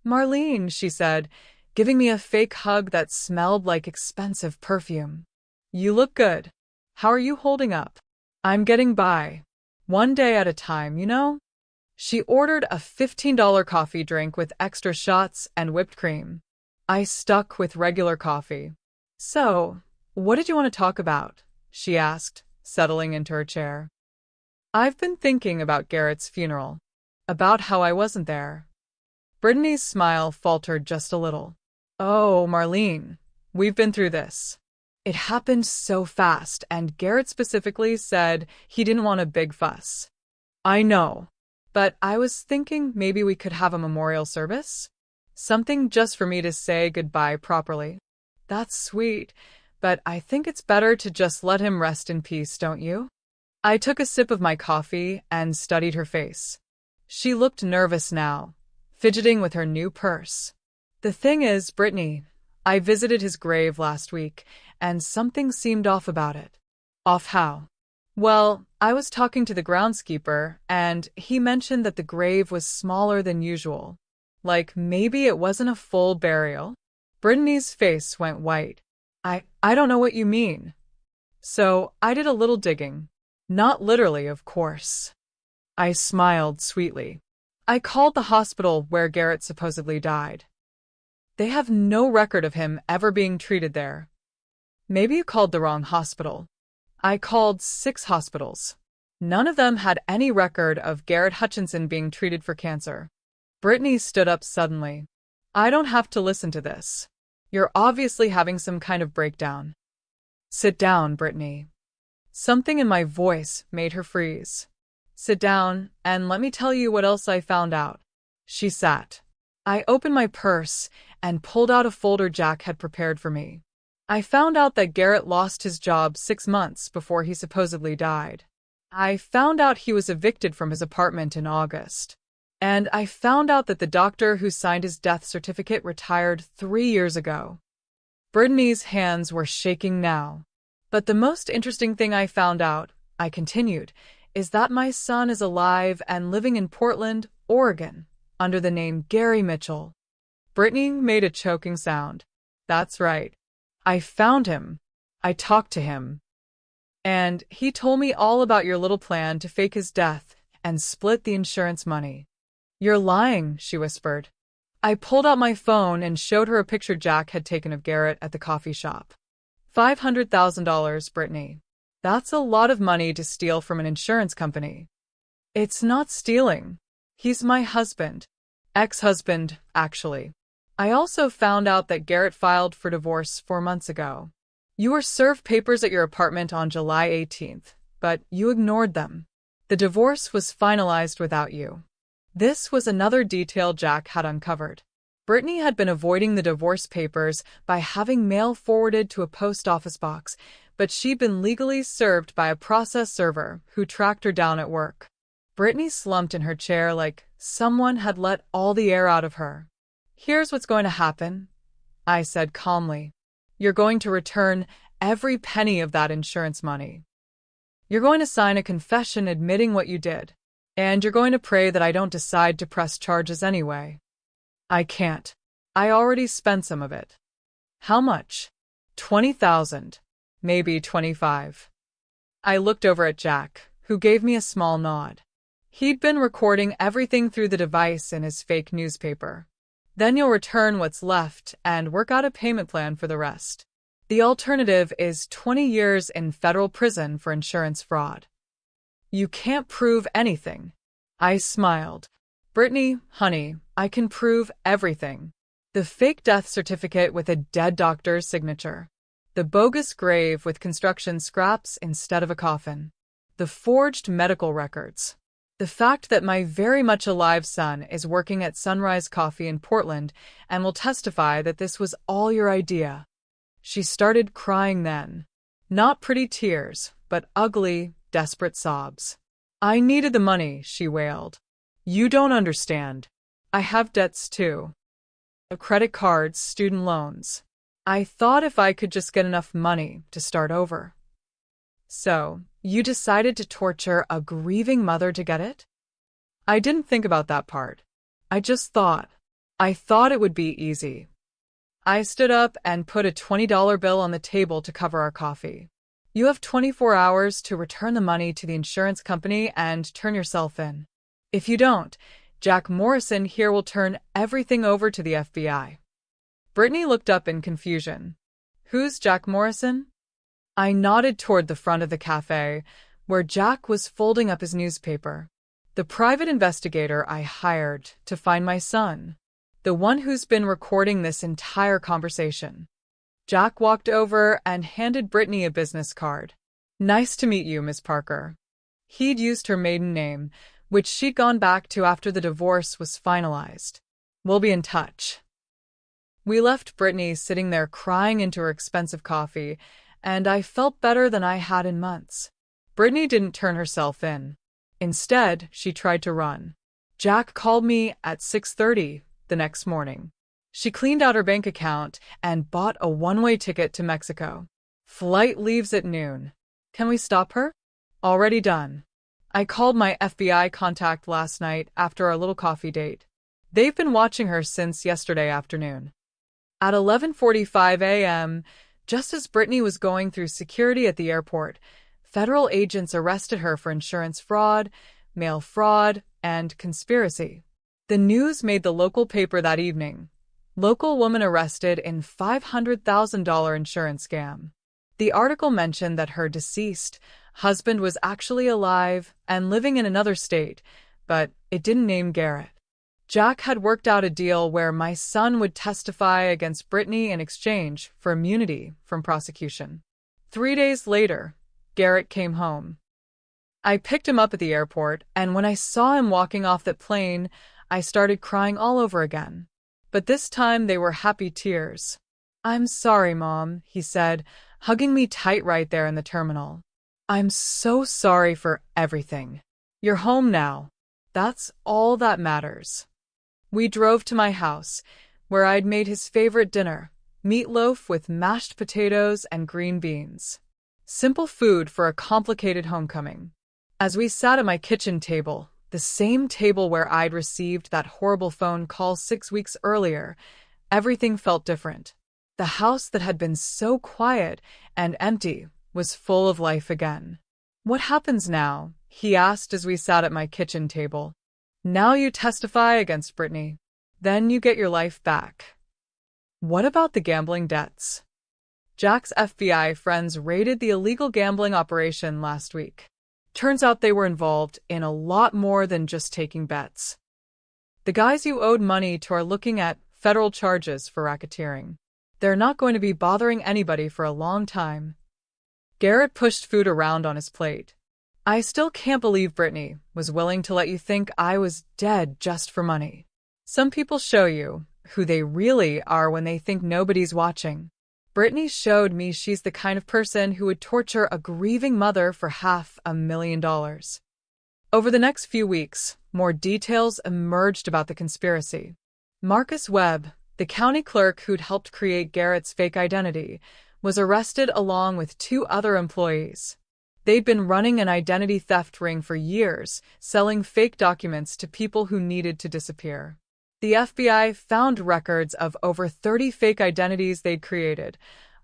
Marlene, she said, giving me a fake hug that smelled like expensive perfume. You look good. How are you holding up? I'm getting by. One day at a time, you know? She ordered a $15 coffee drink with extra shots and whipped cream. I stuck with regular coffee. So, what did you want to talk about? She asked, settling into her chair. I've been thinking about Garrett's funeral, about how I wasn't there. Brittany's smile faltered just a little. Oh, Marlene, we've been through this. It happened so fast, and Garrett specifically said he didn't want a big fuss. I know, but I was thinking maybe we could have a memorial service? Something just for me to say goodbye properly. That's sweet, but I think it's better to just let him rest in peace, don't you? I took a sip of my coffee and studied her face. She looked nervous now, fidgeting with her new purse. The thing is, Brittany, I visited his grave last week, and something seemed off about it. Off how? Well, I was talking to the groundskeeper, and he mentioned that the grave was smaller than usual. Like maybe it wasn't a full burial? Brittany's face went white. I don't know what you mean. So I did a little digging. Not literally, of course. I smiled sweetly. I called the hospital where Garrett supposedly died. They have no record of him ever being treated there. Maybe you called the wrong hospital. I called 6 hospitals. None of them had any record of Garrett Hutchinson being treated for cancer. Brittany stood up suddenly. I don't have to listen to this. You're obviously having some kind of breakdown. Sit down, Brittany. Something in my voice made her freeze. Sit down, and let me tell you what else I found out. She sat. I opened my purse and pulled out a folder Jack had prepared for me. I found out that Garrett lost his job 6 months before he supposedly died. I found out he was evicted from his apartment in August. And I found out that the doctor who signed his death certificate retired 3 years ago. Brittany's hands were shaking now. But the most interesting thing I found out, I continued, is that my son is alive and living in Portland, Oregon, under the name Gary Mitchell. Brittany made a choking sound. That's right. I found him. I talked to him. And he told me all about your little plan to fake his death and split the insurance money. You're lying, she whispered. I pulled out my phone and showed her a picture Jack had taken of Garrett at the coffee shop. $500,000, Brittany. That's a lot of money to steal from an insurance company. It's not stealing. He's my husband. Ex-husband, actually. I also found out that Garrett filed for divorce 4 months ago. You were served papers at your apartment on July 18th, but you ignored them. The divorce was finalized without you. This was another detail Jack had uncovered. Brittany had been avoiding the divorce papers by having mail forwarded to a post office box, but she'd been legally served by a process server who tracked her down at work. Brittany slumped in her chair like someone had let all the air out of her. Here's what's going to happen, I said calmly. You're going to return every penny of that insurance money. You're going to sign a confession admitting what you did. And you're going to pray that I don't decide to press charges anyway. I can't. I already spent some of it. How much? 20,000. Maybe 25. I looked over at Jack, who gave me a small nod. He'd been recording everything through the device in his fake newspaper. Then you'll return what's left and work out a payment plan for the rest. The alternative is 20 years in federal prison for insurance fraud. You can't prove anything. I smiled. Brittany, honey, I can prove everything. The fake death certificate with a dead doctor's signature. The bogus grave with construction scraps instead of a coffin. The forged medical records. The fact that my very much alive son is working at Sunrise Coffee in Portland and will testify that this was all your idea. She started crying then. Not pretty tears, but ugly, desperate sobs. I needed the money, she wailed. You don't understand. I have debts too. Credit cards, student loans. I thought if I could just get enough money to start over. So, you decided to torture a grieving mother to get it? I didn't think about that part. I just thought. I thought it would be easy. I stood up and put a $20 bill on the table to cover our coffee. You have 24 hours to return the money to the insurance company and turn yourself in. If you don't, Jack Morrison here will turn everything over to the FBI. Brittany looked up in confusion. Who's Jack Morrison? I nodded toward the front of the cafe, where Jack was folding up his newspaper. The private investigator I hired to find my son. The one who's been recording this entire conversation. Jack walked over and handed Brittany a business card. Nice to meet you, Miss Parker. He'd used her maiden name, which she'd gone back to after the divorce was finalized. We'll be in touch. We left Brittany sitting there crying into her expensive coffee, and I felt better than I had in months. Brittany didn't turn herself in. Instead, she tried to run. Jack called me at 6:30 the next morning. She cleaned out her bank account and bought a one-way ticket to Mexico. Flight leaves at noon. Can we stop her? Already done. I called my FBI contact last night after our little coffee date. They've been watching her since yesterday afternoon. At 11:45 a.m., just as Brittany was going through security at the airport, federal agents arrested her for insurance fraud, mail fraud, and conspiracy. The news made the local paper that evening. Local woman arrested in $500,000 insurance scam. The article mentioned that her deceased husband was actually alive and living in another state, but it didn't name Garrett. Jack had worked out a deal where my son would testify against Brittany in exchange for immunity from prosecution. 3 days later, Garrett came home. I picked him up at the airport, and when I saw him walking off that plane, I started crying all over again. But this time they were happy tears. I'm sorry, Mom, he said, hugging me tight right there in the terminal. I'm so sorry for everything. You're home now. That's all that matters. We drove to my house, where I'd made his favorite dinner, meatloaf with mashed potatoes and green beans. Simple food for a complicated homecoming. As we sat at my kitchen table, the same table where I'd received that horrible phone call 6 weeks earlier, everything felt different. The house that had been so quiet and empty was full of life again. "What happens now?" he asked as we sat at my kitchen table. "Now you testify against Brittany. Then you get your life back." "What about the gambling debts?" Jack's FBI friends raided the illegal gambling operation last week. Turns out they were involved in a lot more than just taking bets. "The guys you owed money to are looking at federal charges for racketeering. They're not going to be bothering anybody for a long time." Garrett pushed food around on his plate. "I still can't believe Brittany was willing to let you think I was dead just for money. Some people show you who they really are when they think nobody's watching. Brittany showed me she's the kind of person who would torture a grieving mother for $500,000. Over the next few weeks, more details emerged about the conspiracy. Marcus Webb, the county clerk who'd helped create Garrett's fake identity, was arrested along with 2 other employees. They'd been running an identity theft ring for years, selling fake documents to people who needed to disappear. The FBI found records of over 30 fake identities they'd created,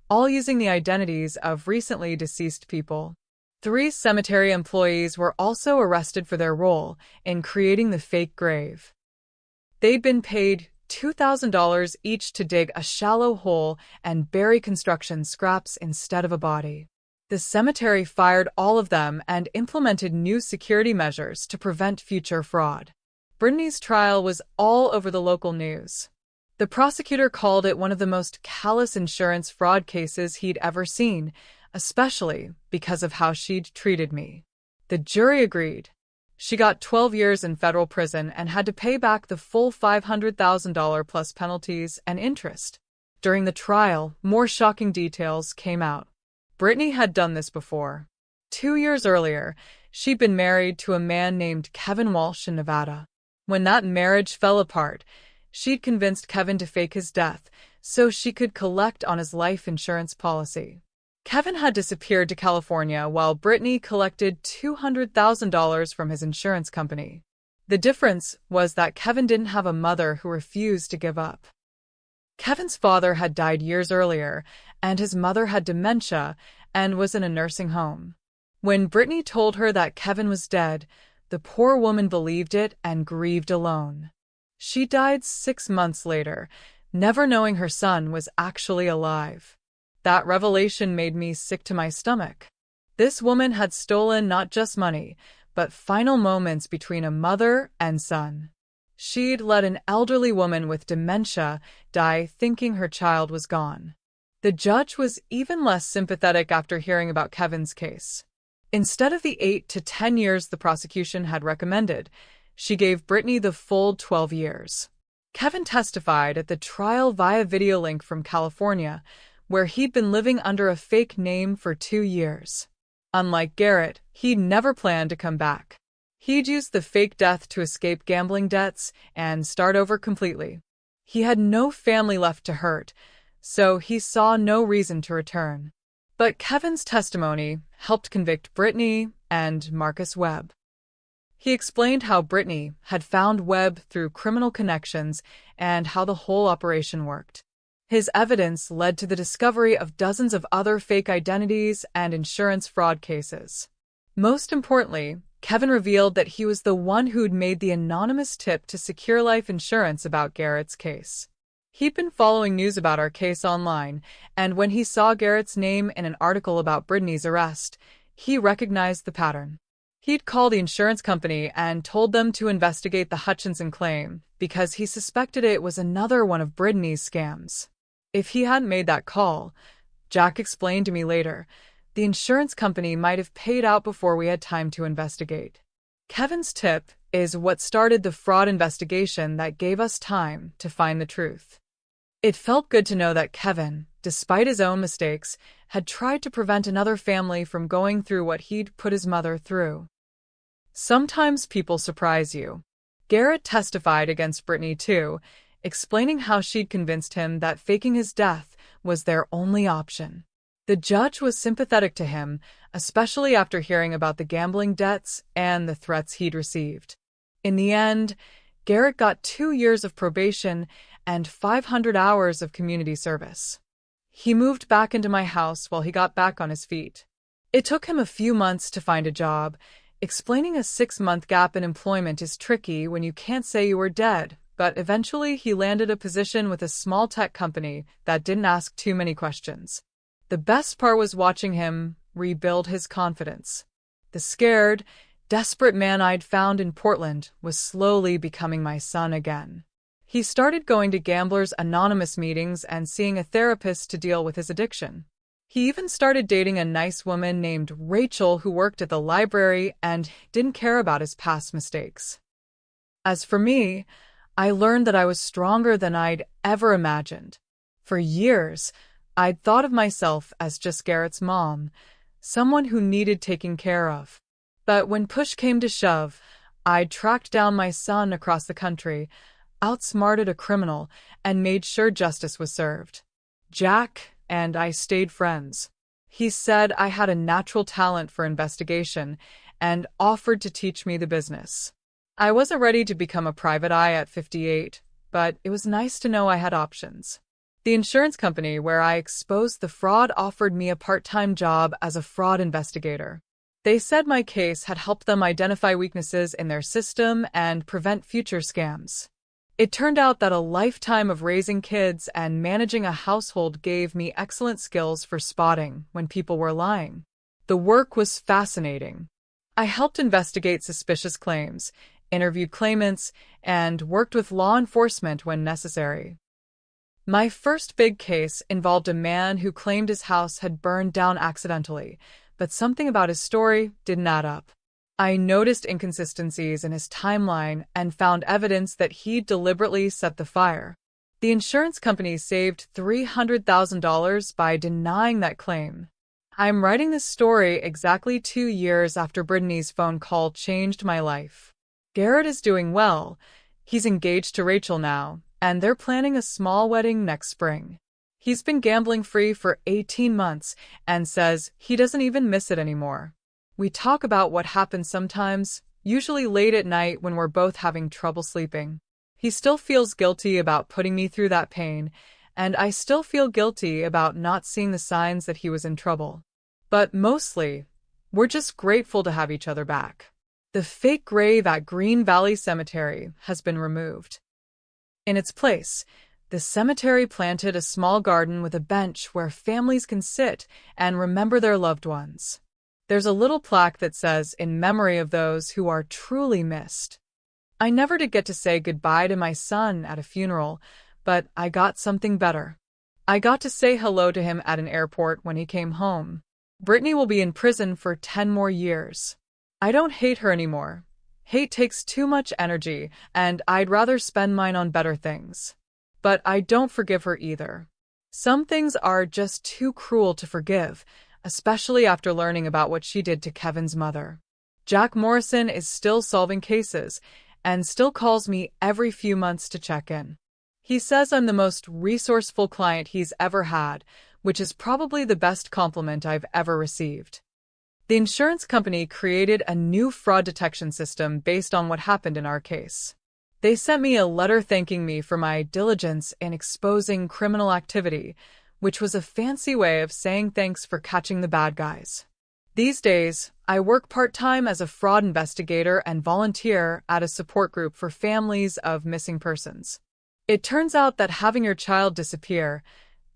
all using the identities of recently deceased people. 3 cemetery employees were also arrested for their role in creating the fake grave. They'd been paid $2,000 each to dig a shallow hole and bury construction scraps instead of a body. The cemetery fired all of them and implemented new security measures to prevent future fraud. Brittany's trial was all over the local news. The prosecutor called it one of the most callous insurance fraud cases he'd ever seen, especially because of how she'd treated me. The jury agreed. She got 12 years in federal prison and had to pay back the full $500,000 plus penalties and interest. During the trial, more shocking details came out. Brittany had done this before. 2 years earlier, she'd been married to a man named Kevin Walsh in Nevada. When that marriage fell apart, she'd convinced Kevin to fake his death so she could collect on his life insurance policy. Kevin had disappeared to California while Brittany collected $200,000 from his insurance company. The difference was that Kevin didn't have a mother who refused to give up. Kevin's father had died years earlier, and his mother had dementia and was in a nursing home. When Brittany told her that Kevin was dead, the poor woman believed it and grieved alone. She died 6 months later, never knowing her son was actually alive. That revelation made me sick to my stomach. This woman had stolen not just money, but final moments between a mother and son. She'd let an elderly woman with dementia die thinking her child was gone. The judge was even less sympathetic after hearing about Kevin's case. Instead of the 8 to 10 years the prosecution had recommended, she gave Brittany the full 12 years. Kevin testified at the trial via video link from California, where he'd been living under a fake name for 2 years. Unlike Garrett, he'd never planned to come back. He'd used the fake death to escape gambling debts and start over completely. He had no family left to hurt, so he saw no reason to return. But Kevin's testimony helped convict Brittany and Marcus Webb. He explained how Brittany had found Webb through criminal connections and how the whole operation worked. His evidence led to the discovery of dozens of other fake identities and insurance fraud cases. Most importantly, Kevin revealed that he was the one who'd made the anonymous tip to Secure Life Insurance about Garrett's case. He'd been following news about our case online, and when he saw Garrett's name in an article about Brittany's arrest, he recognized the pattern. He'd called the insurance company and told them to investigate the Hutchinson claim because he suspected it was another one of Brittany's scams. If he hadn't made that call, Jack explained to me later, the insurance company might have paid out before we had time to investigate. Kevin's tip is what started the fraud investigation that gave us time to find the truth. It felt good to know that Kevin, despite his own mistakes, had tried to prevent another family from going through what he'd put his mother through. Sometimes people surprise you. Garrett testified against Brittany too, explaining how she'd convinced him that faking his death was their only option. The judge was sympathetic to him, especially after hearing about the gambling debts and the threats he'd received. In the end, Garrett got 2 years of probation and 500 hours of community service. He moved back into my house while he got back on his feet. It took him a few months to find a job. Explaining a 6-month gap in employment is tricky when you can't say you were dead, but eventually he landed a position with a small tech company that didn't ask too many questions. The best part was watching him rebuild his confidence. The scared, desperate man I'd found in Portland was slowly becoming my son again. He started going to Gamblers Anonymous meetings and seeing a therapist to deal with his addiction. He even started dating a nice woman named Rachel who worked at the library and didn't care about his past mistakes. As for me, I learned that I was stronger than I'd ever imagined. For years, I'd thought of myself as just Garrett's mom, someone who needed taking care of. But when push came to shove, I'd tracked down my son across the country, outsmarted a criminal, and made sure justice was served. Jack and I stayed friends. He said I had a natural talent for investigation and offered to teach me the business. I wasn't ready to become a private eye at 58, but it was nice to know I had options. The insurance company where I exposed the fraud offered me a part-time job as a fraud investigator. They said my case had helped them identify weaknesses in their system and prevent future scams. It turned out that a lifetime of raising kids and managing a household gave me excellent skills for spotting when people were lying. The work was fascinating. I helped investigate suspicious claims, interviewed claimants, and worked with law enforcement when necessary. My first big case involved a man who claimed his house had burned down accidentally, but something about his story didn't add up. I noticed inconsistencies in his timeline and found evidence that he deliberately set the fire. The insurance company saved $300,000 by denying that claim. I'm writing this story exactly 2 years after Brittany's phone call changed my life. Garrett is doing well. He's engaged to Rachel now, and they're planning a small wedding next spring. He's been gambling free for 18 months and says he doesn't even miss it anymore. We talk about what happens sometimes, usually late at night when we're both having trouble sleeping. He still feels guilty about putting me through that pain, and I still feel guilty about not seeing the signs that he was in trouble. But mostly, we're just grateful to have each other back. The fake grave at Green Valley Cemetery has been removed. In its place, the cemetery planted a small garden with a bench where families can sit and remember their loved ones. There's a little plaque that says, "In memory of those who are truly missed." I never did get to say goodbye to my son at a funeral, but I got something better. I got to say hello to him at an airport when he came home. Brittany will be in prison for 10 more years. I don't hate her anymore. Hate takes too much energy, and I'd rather spend mine on better things. But I don't forgive her either. Some things are just too cruel to forgive, especially after learning about what she did to Kevin's mother. Jack Morrison is still solving cases and still calls me every few months to check in. He says I'm the most resourceful client he's ever had, which is probably the best compliment I've ever received. The insurance company created a new fraud detection system based on what happened in our case. They sent me a letter thanking me for my diligence in exposing criminal activity, which was a fancy way of saying thanks for catching the bad guys. These days, I work part-time as a fraud investigator and volunteer at a support group for families of missing persons. It turns out that having your child disappear,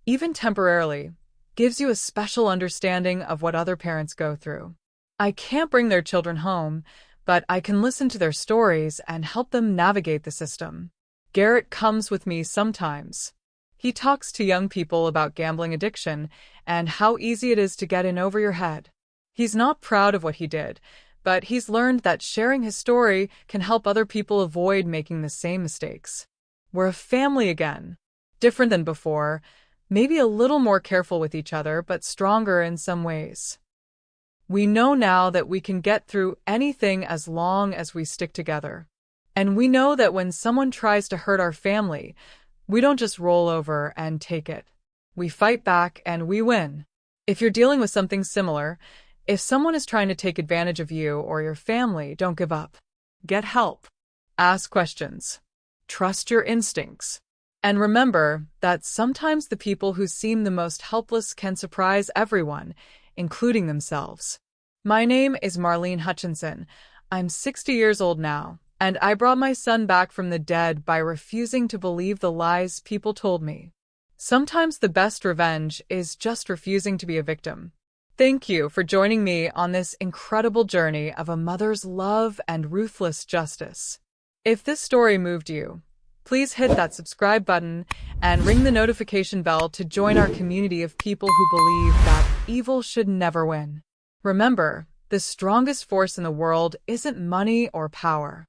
even temporarily, gives you a special understanding of what other parents go through. I can't bring their children home, but I can listen to their stories and help them navigate the system. Garrett comes with me sometimes. He talks to young people about gambling addiction and how easy it is to get in over your head. He's not proud of what he did, but he's learned that sharing his story can help other people avoid making the same mistakes. We're a family again. Different than before, maybe a little more careful with each other, but stronger in some ways. We know now that we can get through anything as long as we stick together. And we know that when someone tries to hurt our family, we don't just roll over and take it. We fight back and we win. If you're dealing with something similar, if someone is trying to take advantage of you or your family, don't give up. Get help. Ask questions. Trust your instincts. And remember that sometimes the people who seem the most helpless can surprise everyone, including themselves. My name is Marlene Hutchinson. I'm 60 years old now, and I brought my son back from the dead by refusing to believe the lies people told me. Sometimes the best revenge is just refusing to be a victim. Thank you for joining me on this incredible journey of a mother's love and ruthless justice. If this story moved you, please hit that subscribe button and ring the notification bell to join our community of people who believe that evil should never win. Remember, the strongest force in the world isn't money or power.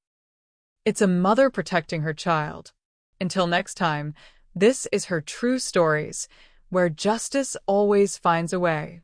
It's a mother protecting her child. Until next time, this is Her True Stories, where justice always finds a way.